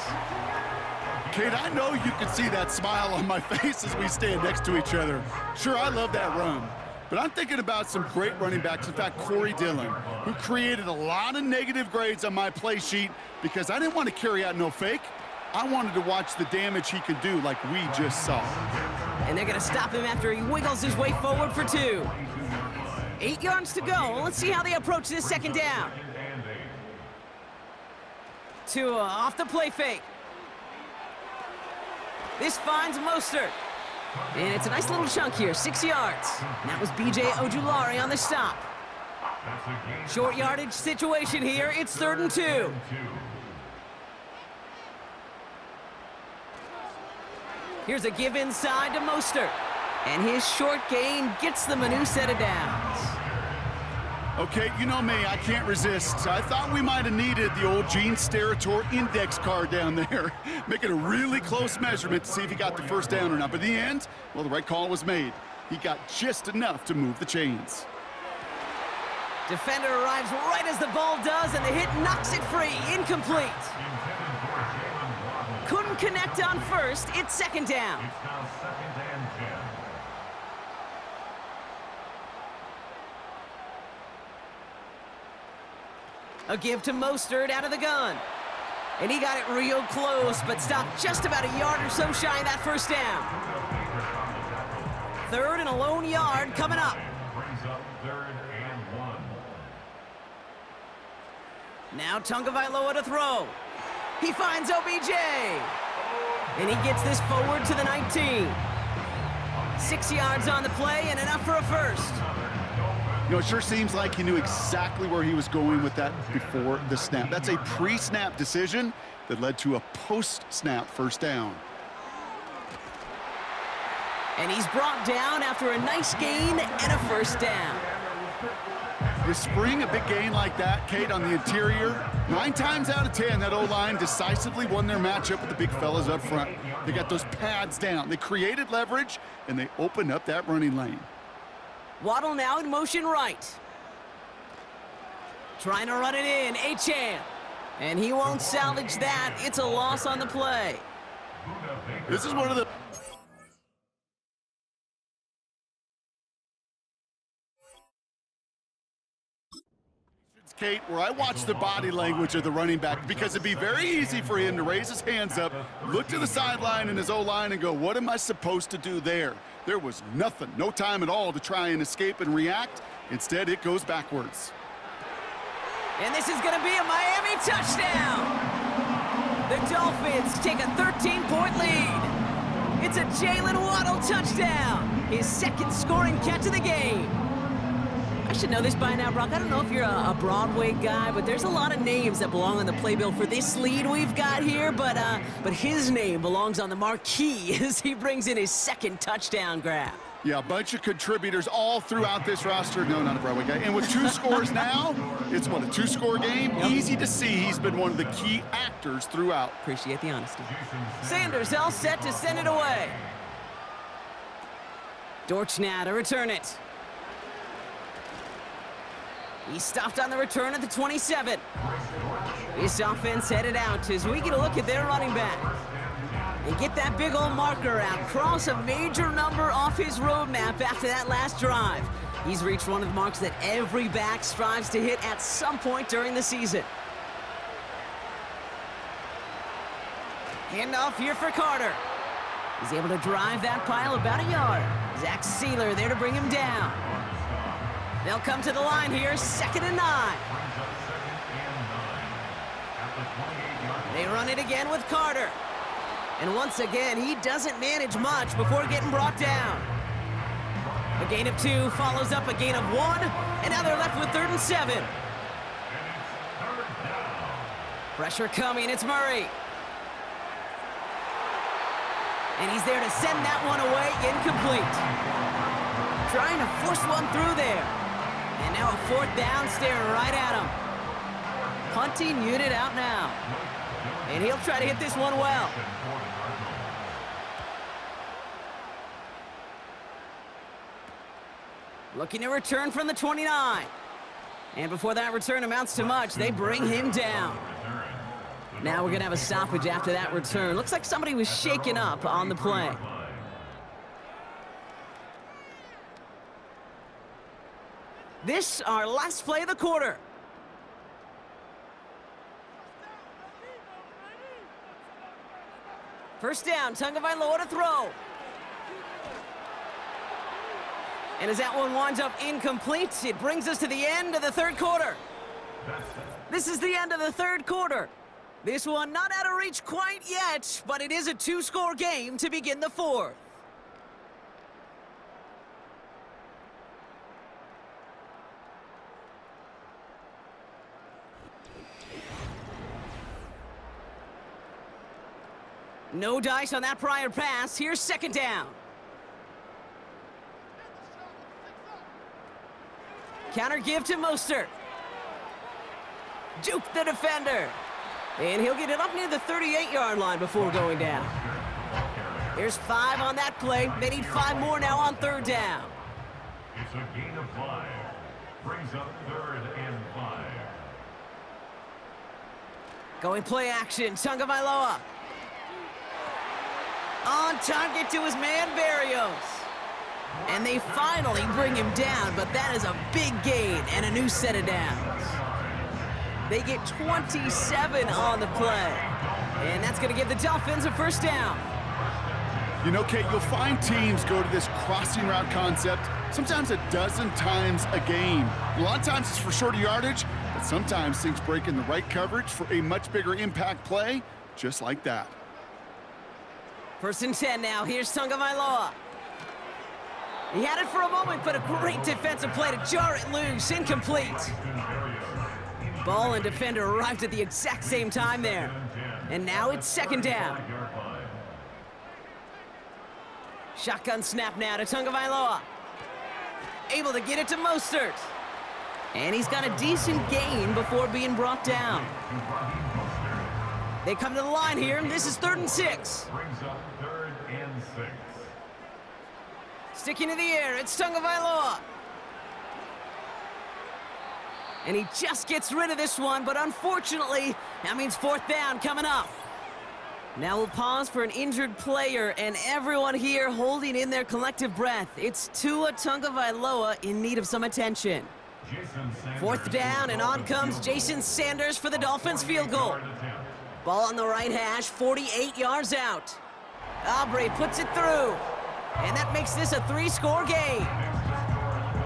Kate, I know you can see that smile on my face as we stand next to each other. Sure, I love that run. But I'm thinking about some great running backs. In fact, Corey Dillon, who created a lot of negative grades on my play sheet because I didn't want to carry out no fake. I wanted to watch the damage he could do like we just saw. And they're going to stop him after he wiggles his way forward for 2. 8 yards to go. Let's see how they approach this 2nd down. Tua off the play fake. This finds Mostert. And it's a nice little chunk here, 6 yards. And that was B.J. Ojulari on the stop. Short yardage situation here. It's 3rd and 2. Here's a give inside to Mostert. And his short gain gets them a new set of downs. Okay, you know me, I can't resist. I thought we might have needed the old Gene Steratore index card down there, making a really close measurement to see if he got the first down or not. But in the end, well, the right call was made. He got just enough to move the chains. Defender arrives right as the ball does, and the hit knocks it free. Incomplete. Couldn't connect on first. It's second down. It's now 2nd and 10. A give to Mostert out of the gun. And he got it real close, but stopped just about a yard or so shy of that first down. 3rd and a lone yard coming up. Brings up 3rd and 1. Now Tagovailoa to throw. He finds OBJ. And he gets this forward to the 19. 6 yards on the play and enough for a first. You know, it sure seems like he knew exactly where he was going with that before the snap. That's a pre-snap decision that led to a post-snap first down. And he's brought down after a nice gain and a first down. You spring a big gain like that, Kate, on the interior, 9 times out of 10, that O-line decisively won their matchup with the big fellas up front. They got those pads down. They created leverage, and they opened up that running lane. Waddle now in motion right. Trying to run it in, Achane. And he won't salvage that. It's a loss on the play. This is one of the... Kate, where I watch the body language of the running back, because it'd be very easy for him to raise his hands up, look to the sideline in his O-line and go, what am I supposed to do there? There was nothing, no time at all to try and escape and react. Instead, it goes backwards. And this is going to be a Miami touchdown. The Dolphins take a 13-point lead. It's a Jalen Waddle touchdown, his 2nd scoring catch of the game. I should know this by now, Brock. I don't know if you're a Broadway guy, but there's a lot of names that belong on the playbill for this lead we've got here, but his name belongs on the marquee as he brings in his 2nd touchdown grab. Yeah, a bunch of contributors all throughout this roster. No, not a Broadway guy. And with 2 scores now, it's what, a 2-score game? Yep. Easy to see he's been one of the key actors throughout. Appreciate the honesty. Sanders all set to send it away. Dortch now to return it. He stopped on the return at the 27. This offense headed out as we get a look at their running back. They get that big old marker out, cross a major number off his roadmap after that last drive. He's reached one of the marks that every back strives to hit at some point during the season. Handoff here for Carter. He's able to drive that pile about a yard. Zach Sealer there to bring him down. They'll come to the line here, 2nd and 9. They run it again with Carter. And once again, he doesn't manage much before getting brought down. A gain of 2 follows up a gain of 1, and now they're left with 3rd and 7. Pressure coming, it's Murray. And he's there to send that one away, incomplete. Trying to force one through there. And now a 4th down, staring right at him. Punting unit out now. And he'll try to hit this one well. Looking to return from the 29. And before that return amounts to much, they bring him down. Now we're going to have a stoppage after that return. Looks like somebody was shaken up on the play. This, our last play of the quarter. First down, Tagovailoa to throw. And as that one winds up incomplete, it brings us to the end of the 3rd quarter. This is the end of the 3rd quarter. This one not out of reach quite yet, but it is a 2-score game to begin the 4th. No dice on that prior pass. Here's 2nd down. Counter give to Mostert. Juke the defender. And he'll get it up near the 38-yard line before going down. There's 5 on that play. They need 5 more now on 3rd down. It's a gain of 5. Brings up 3rd and 5. Going play action, Tagovailoa. On target to his man, Barrios. And they finally bring him down, but that is a big gain and a new set of downs. They get 27 on the play. And that's going to give the Dolphins a 1st down. You know, Kate, you'll find teams go to this crossing route concept sometimes a dozen times a game. A lot of times it's for shorter yardage, but sometimes things break in the right coverage for a much bigger impact play, just like that. 1st and 10 now. Here's Tagovailoa. He had it for a moment, but a great defensive play to jar it loose. Incomplete. Ball and defender arrived at the exact same time there. And now it's 2nd down. Shotgun snap now to Tagovailoa. Able to get it to Mostert. And he's got a decent gain before being brought down. They come to the line here. This is 3rd and 6. Brings up 3rd and 6. Sticking to the air, it's Tagovailoa. And he just gets rid of this one, but unfortunately, that means 4th down coming up. Now we'll pause for an injured player, and everyone here holding in their collective breath. It's Tua Tagovailoa in need of some attention. 4th down, and on comes Jason Sanders for the Dolphins field goal. Ball on the right hash, 48 yards out. Aubrey puts it through, and that makes this a 3-score game.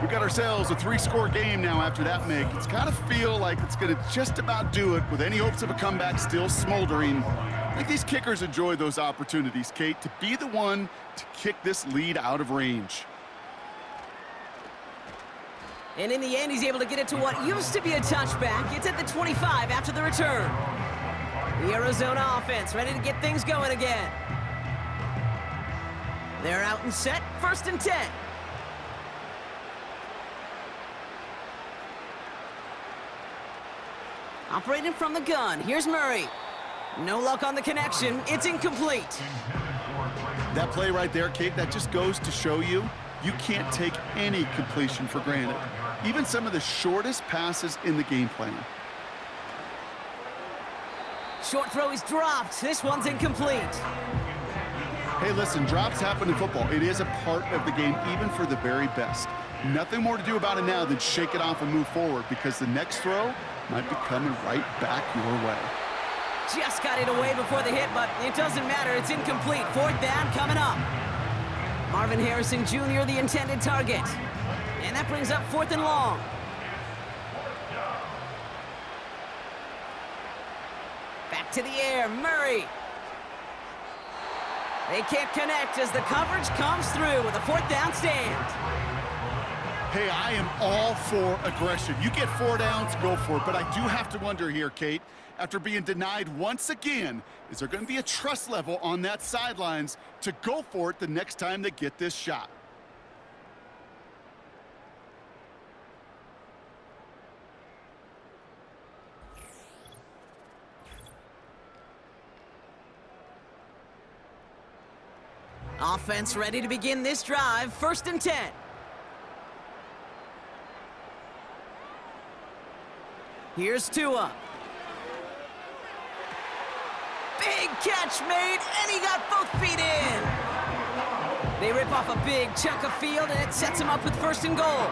We got ourselves a 3-score game now after that make. It's got to feel like it's going to just about do it with any hopes of a comeback still smoldering. I think these kickers enjoy those opportunities, Kate, to be the one to kick this lead out of range. And in the end, he's able to get it to what used to be a touchback. It's at the 25 after the return. The Arizona offense ready to get things going again. They're out and set, 1st and 10. Operating from the gun, here's Murray. No luck on the connection, it's incomplete. That play right there, Kate, that just goes to show you can't take any completion for granted. Even some of the shortest passes in the game plan. Short throw is dropped. This one's incomplete. Hey, listen, drops happen in football. It is a part of the game, even for the very best. Nothing more to do about it now than shake it off and move forward, because the next throw might be coming right back your way. Just got it away before the hit, but it doesn't matter. It's incomplete. 4th down coming up. Marvin Harrison Jr., the intended target. And that brings up 4th and long. Back to the air, Murray. They can't connect as the coverage comes through with a 4th down stand. Hey, I am all for aggression. You get 4 downs, go for it. But I do have to wonder here, Kate, after being denied once again, is there going to be a trust level on that sidelines to go for it the next time they get this shot? Offense ready to begin this drive, 1st and 10. Here's Tua. Big catch made, and he got both feet in. They rip off a big chunk of field, and it sets him up with 1st and goal.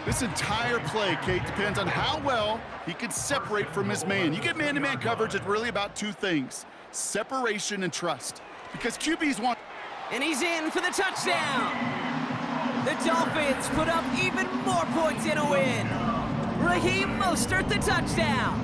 This entire play, Kate, depends on how well he can separate from his man. You get man-to-man coverage, it's really about 2 things: separation and trust. Because QBs want... And he's in for the touchdown. The Dolphins put up even more points in a win. Raheem Mostert, the touchdown.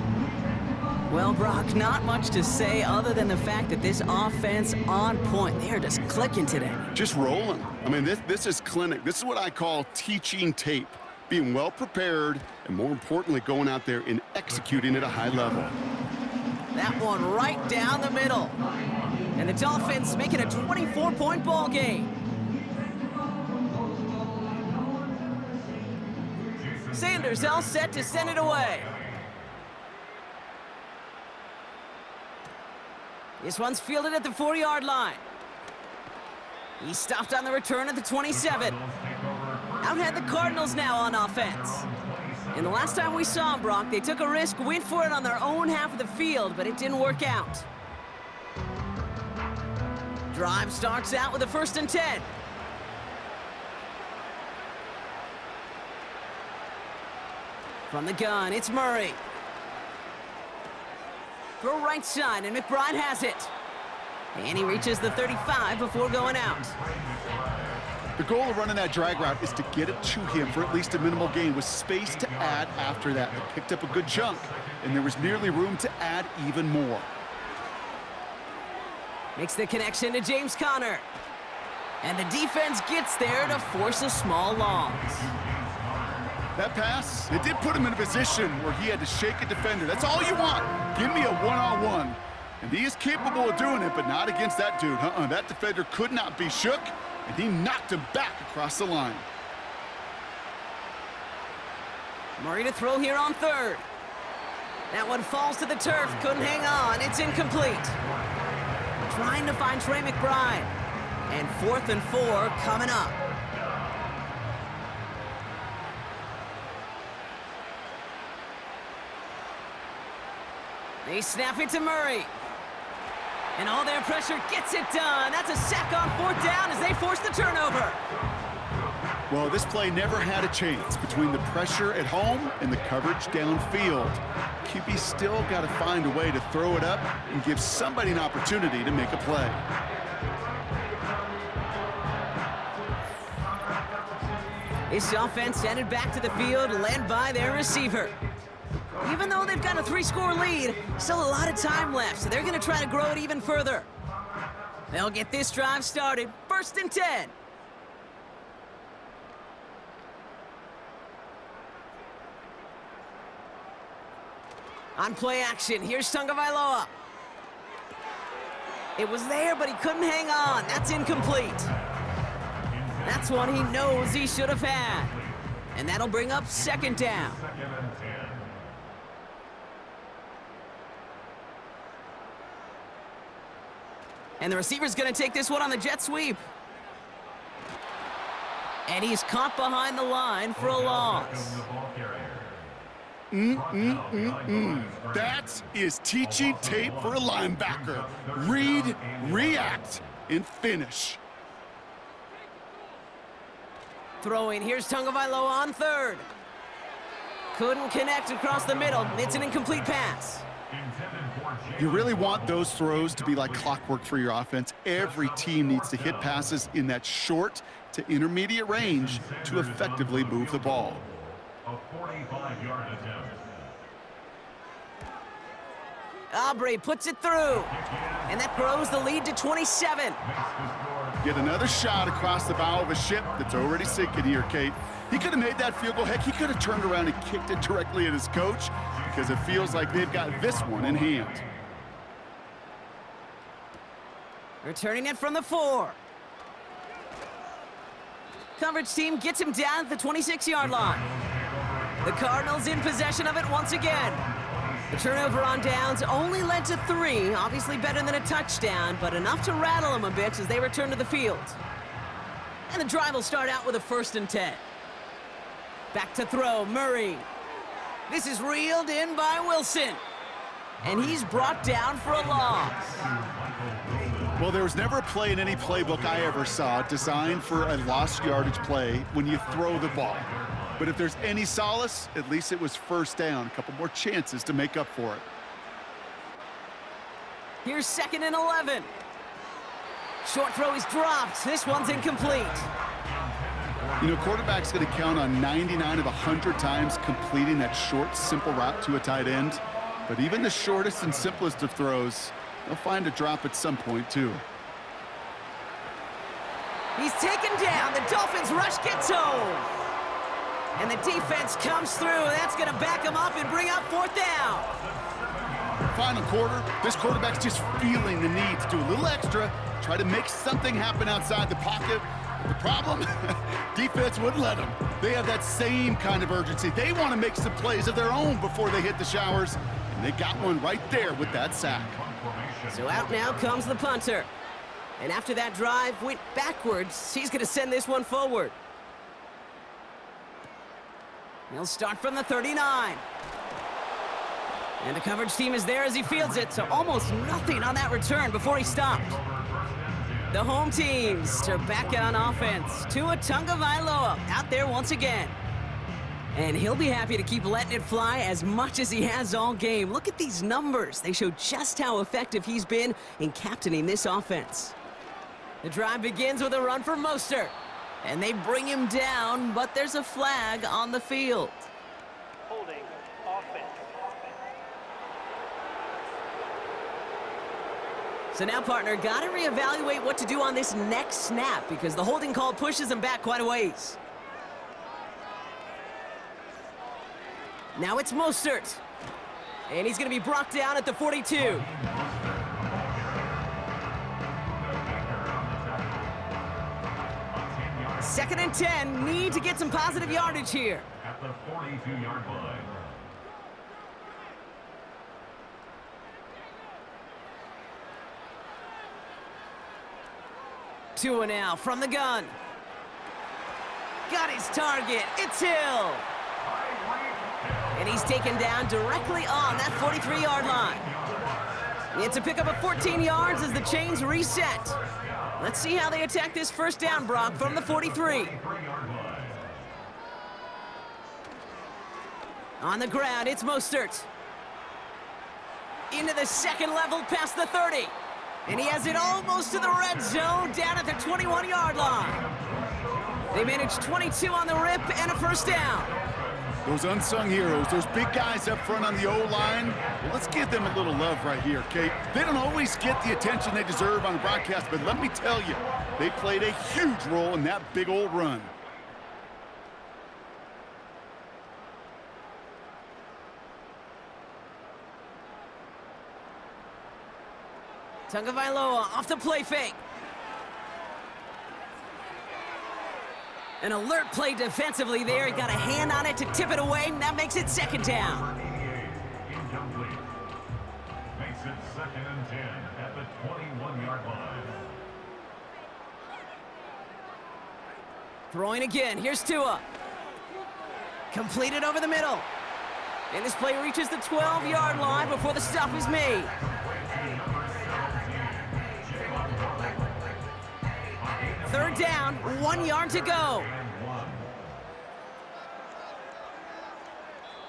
Well, Brock, not much to say other than the fact that this offense on point. They're just clicking today. Just rolling. I mean, this is clinic. This is what I call teaching tape. Being well prepared, and more importantly, going out there and executing at a high level. That one right down the middle. And the Dolphins make it a 24-point ball game. Jason Sanders all set to send it away. This one's fielded at the 4-yard line. He stopped on the return at the 27. Out head the Cardinals now on offense. And the last time we saw them, Brock, they took a risk, went for it on their own half of the field, but it didn't work out. Drive starts out with a 1st and 10. From the gun, it's Murray. Throw right side, and McBride has it. And he reaches the 35 before going out. The goal of running that drag route is to get it to him for at least a minimal gain with space to add after that. They picked up a good chunk, and there was nearly room to add even more. Makes the connection to James Conner. And the defense gets there to force a small loss. That pass, it did put him in a position where he had to shake a defender. That's all you want. Give me a one-on-one. And he is capable of doing it, but not against that dude. That defender could not be shook, and he knocked him back across the line. Murray to throw here on 3rd. That one falls to the turf, couldn't hang on, it's incomplete. Trying to find Trey McBride. And 4th and 4 coming up. They snap it to Murray. And all their pressure gets it done. That's a sack on 4th down as they force the turnover. Well, this play never had a chance between the pressure at home and the coverage downfield. QB still got to find a way to throw it up and give somebody an opportunity to make a play. This offense headed back to the field, led by their receiver. Even though they've got a 3-score lead, still a lot of time left, so they're going to try to grow it even further. They'll get this drive started. 1st and 10. On play action, here's Tagovailoa. It was there, but he couldn't hang on. That's incomplete. That's one he knows he should have had. And that'll bring up 2nd down. And the receiver's going to take this one on the jet sweep. And he's caught behind the line for a loss. That is teaching tape for a linebacker. Read, react, and finish. Throwing, here's Tagovailoa on 3rd. Couldn't connect across the middle. It's an incomplete pass. You really want those throws to be like clockwork for your offense. Every team needs to hit passes in that short to intermediate range to effectively move the ball. A 45-yard attempt. Aubrey puts it through. And that grows the lead to 27. Get another shot across the bow of a ship that's already sinking here, Kate. He could have made that field goal. Heck, he could have turned around and kicked it directly at his coach because it feels like they've got this one in hand. Returning it from the 4. Coverage team gets him down at the 26-yard line. The Cardinals in possession of it once again. The turnover on downs only led to 3, obviously better than a touchdown, but enough to rattle them a bit as they return to the field. And the drive will start out with a 1st and 10. Back to throw, Murray. This is reeled in by Wilson. And he's brought down for a loss. Well, there was never a play in any playbook I ever saw designed for a lost yardage play when you throw the ball. But if there's any solace, at least it was 1st down. A couple more chances to make up for it. Here's 2nd and 11. Short throw is dropped. This one's incomplete. You know, quarterback's going to count on 99 of 100 times completing that short, simple route to a tight end. But even the shortest and simplest of throws, they'll find a drop at some point, too. He's taken down. The Dolphins rush gets home. And the defense comes through. That's going to back him up and bring up 4th down. Final quarter, this quarterback's just feeling the need to do a little extra, try to make something happen outside the pocket, The problem? Defense wouldn't let them. They have that same kind of urgency. They want to make some plays of their own before they hit the showers. And they got one right there with that sack. So out now comes the punter. And after that drive went backwards, he's going to send this one forward. He'll start from the 39. And the coverage team is there as he fields it, so almost nothing on that return before he stopped. The home teams are back on offense. Tua Tagovailoa out there once again. And he'll be happy to keep letting it fly as much as he has all game. Look at these numbers. They show just how effective he's been in captaining this offense. The drive begins with a run for Mostert. And they bring him down, but there's a flag on the field. Holding offense. So now, partner, got to reevaluate what to do on this next snap because the holding call pushes him back quite a ways. Now it's Mostert. And he's going to be brought down at the 42. Second and 10, need to get some positive yardage here. At the 42-yard line. Tua now from the gun. Got his target. It's Hill. And he's taken down directly on that 43-yard line. It's a pickup of 14 yards as the chains reset. Let's see how they attack this first down, Brock, from the 43. On the ground, it's Mostert. Into the second level past the 30. And he has it almost to the red zone down at the 21-yard line. They managed 22 on the rip and a first down. Those unsung heroes, those big guys up front on the O-line, well, let's give them a little love right here, Kate. They don't always get the attention they deserve on the broadcast, but let me tell you, they played a huge role in that big old run. Tagovailoa off the play fake. An alert play defensively there. He got a hand on it to tip it away, and that makes it second down. Incomplete. Makes it second and 10 at the 21-yard line. Throwing again. Here's Tua. Completed over the middle. And this play reaches the 12-yard line before the stop is made. Third down, 1 yard to go.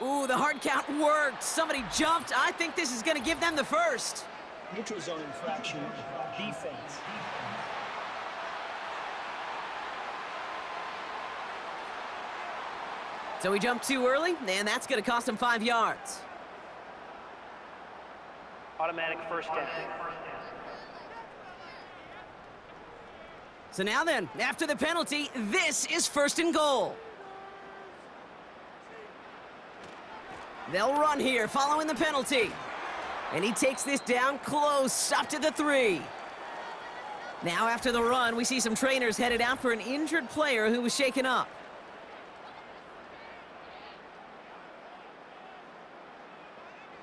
Ooh, the hard count worked. Somebody jumped. I think this is going to give them the first. Neutral zone infraction, defense. So he jumped too early, and that's going to cost him 5 yards. Automatic first down. So now then, after the penalty, this is first and goal. They'll run here following the penalty. And he takes this down close, up to the 3. Now after the run, we see some trainers headed out for an injured player who was shaken up.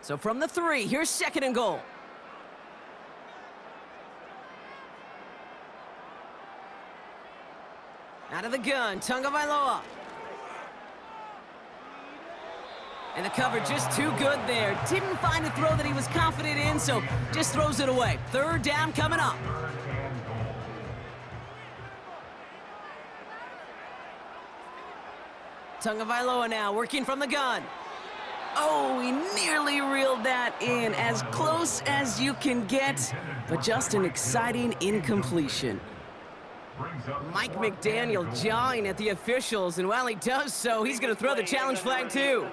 So from the 3, here's second and goal. Out of the gun, Tagovailoa. And the cover just too good there. Didn't find a throw that he was confident in, so just throws it away. Third down coming up. Tagovailoa now working from the gun. Oh, he nearly reeled that in, as close as you can get, but just an exciting incompletion. Mike McDaniel jawing at the officials, and while he does so, he's going to throw the challenge flag too.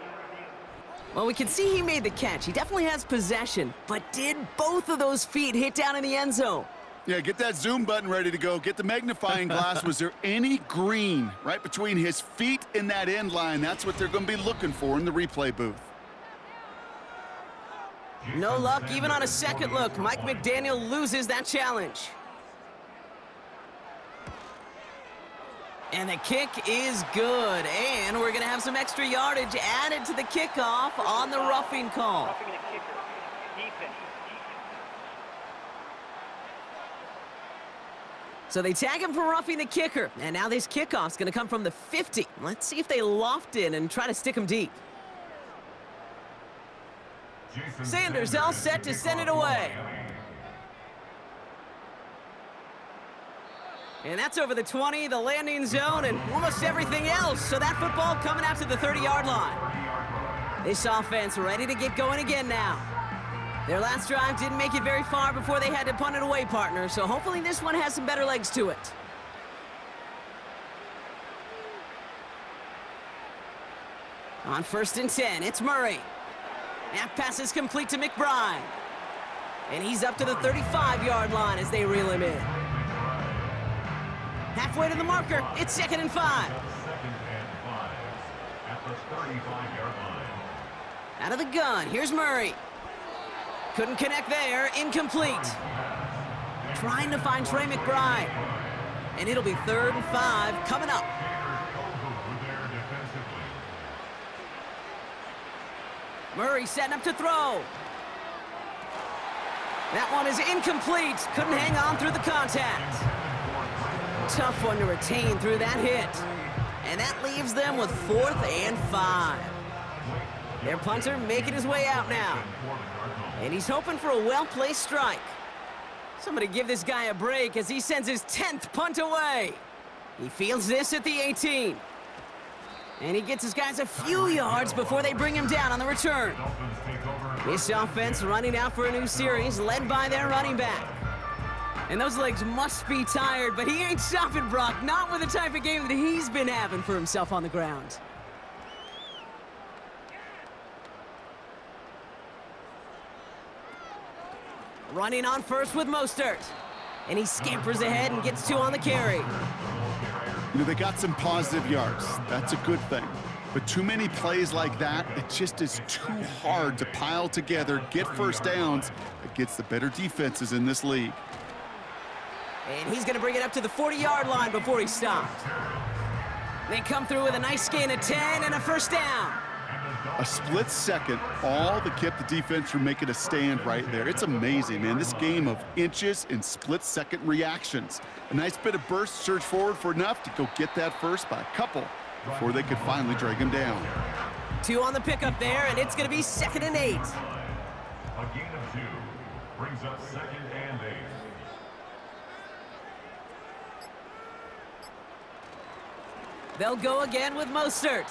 Well, we can see he made the catch. He definitely has possession, but did both of those feet hit down in the end zone? Yeah, get that zoom button ready to go. Get the magnifying glass. Was there any green right between his feet and that end line? That's what they're going to be looking for in the replay booth. No luck, even on a second look. Mike McDaniel loses that challenge. And the kick is good. And we're going to have some extra yardage added to the kickoff on the roughing call. Roughing the kicker. Defense. So they tag him for roughing the kicker. And now this kickoff's going to come from the 50. Let's see if they loft in and try to stick him deep. Sanders all set to send it away. And that's over the 20, the landing zone, and almost everything else. So that football coming out to the 30-yard line. This offense ready to get going again now. Their last drive didn't make it very far before they had to punt it away, partner. So hopefully this one has some better legs to it. On 1st and 10, it's Murray. That pass is complete to McBride. And he's up to the 35-yard line as they reel him in. Halfway to the marker, it's 2nd and 5. 2nd and 5 at the 35-yard line. Out of the gun, here's Murray. Couldn't connect there, incomplete. Trying to find Trey McBride. And it'll be 3rd and 5 coming up. Murray setting up to throw. That one is incomplete. Couldn't hang on through the contact. Tough one to retain through that hit. And that leaves them with 4th and 5. Their punter making his way out now. And he's hoping for a well-placed strike. Somebody give this guy a break as he sends his 10th punt away. He fields this at the 18. And he gets his guys a few yards before they bring him down on the return. This offense running out for a new series, led by their running back. And those legs must be tired, but he ain't stopping, Brock. Not with the type of game that he's been having for himself on the ground. Running on first with Mostert. And he scampers ahead and gets 2 on the carry. You know, they got some positive yards. That's a good thing. But too many plays like that, it just is too hard to pile together, get first downs against the better defenses in this league. And he's going to bring it up to the 40-yard line before he stopped. They come through with a nice gain of 10 and a first down. A split second, all that kept the defense from making a stand right there. It's amazing, man. This game of inches and split-second reactions. A nice bit of burst, surge forward for enough to go get that first by a couple before they could finally drag him down. 2 on the pickup there, and it's going to be 2nd and 8. A gain of 2 brings up 2nd and 8. They'll go again with Mostert.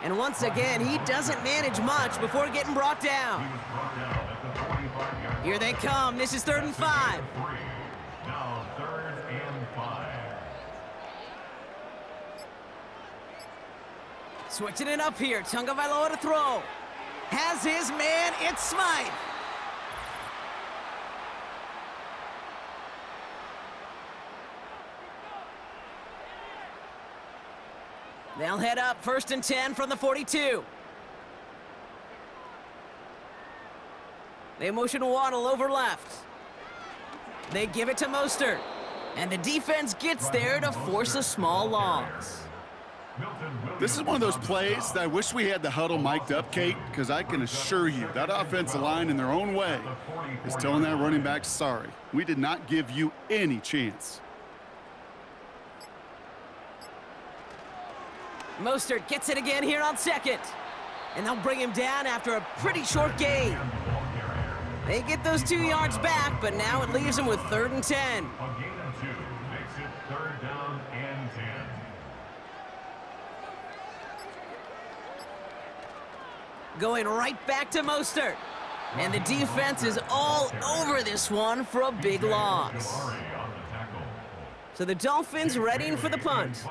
And once again, he doesn't manage much before getting brought down. Here they come. This is 3rd and 5. Now 3rd and 5. Switching it up here. Tagovailoa to throw. Has his man. It's Smythe. They'll head up 1st and 10 from the 42. They motion Waddle over left. They give it to Mostert. And the defense gets there to force a small loss. This is one of those plays that I wish we had the huddle mic'd up, Kate, because I can assure you that offensive line in their own way is telling that running back, sorry, we did not give you any chance. Mostert gets it again here on 2nd. And they'll bring him down after a pretty short gain. They get those 2 yards back, but now it leaves them with 3rd and 10. A gain of 2 makes it 3rd down and 10. Going right back to Mostert. And the defense is all over this one for a big loss. So the Dolphins readying for the punt.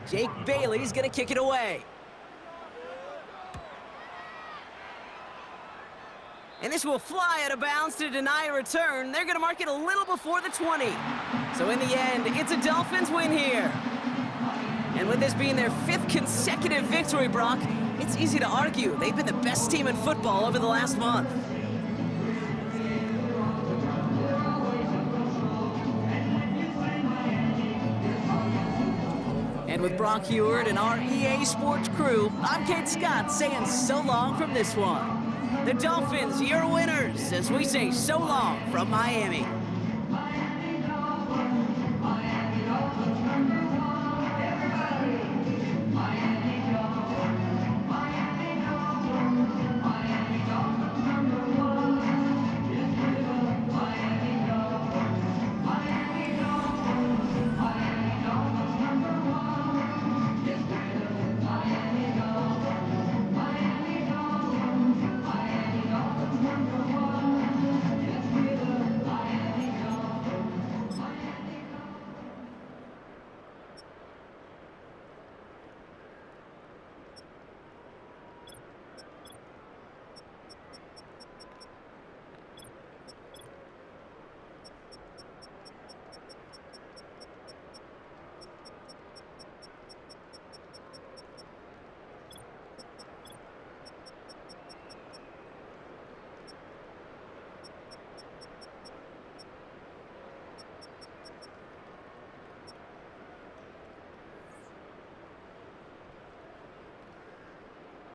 Jake Bailey's going to kick it away. And this will fly out of bounds to deny a return. They're going to mark it a little before the 20. So in the end, it's a Dolphins win here. And with this being their 5th consecutive victory, Brock, it's easy to argue they've been the best team in football over the last month. with Brock Heward and our EA Sports crew, I'm Kate Scott saying so long from this one. The Dolphins, your winners, as we say so long from Miami.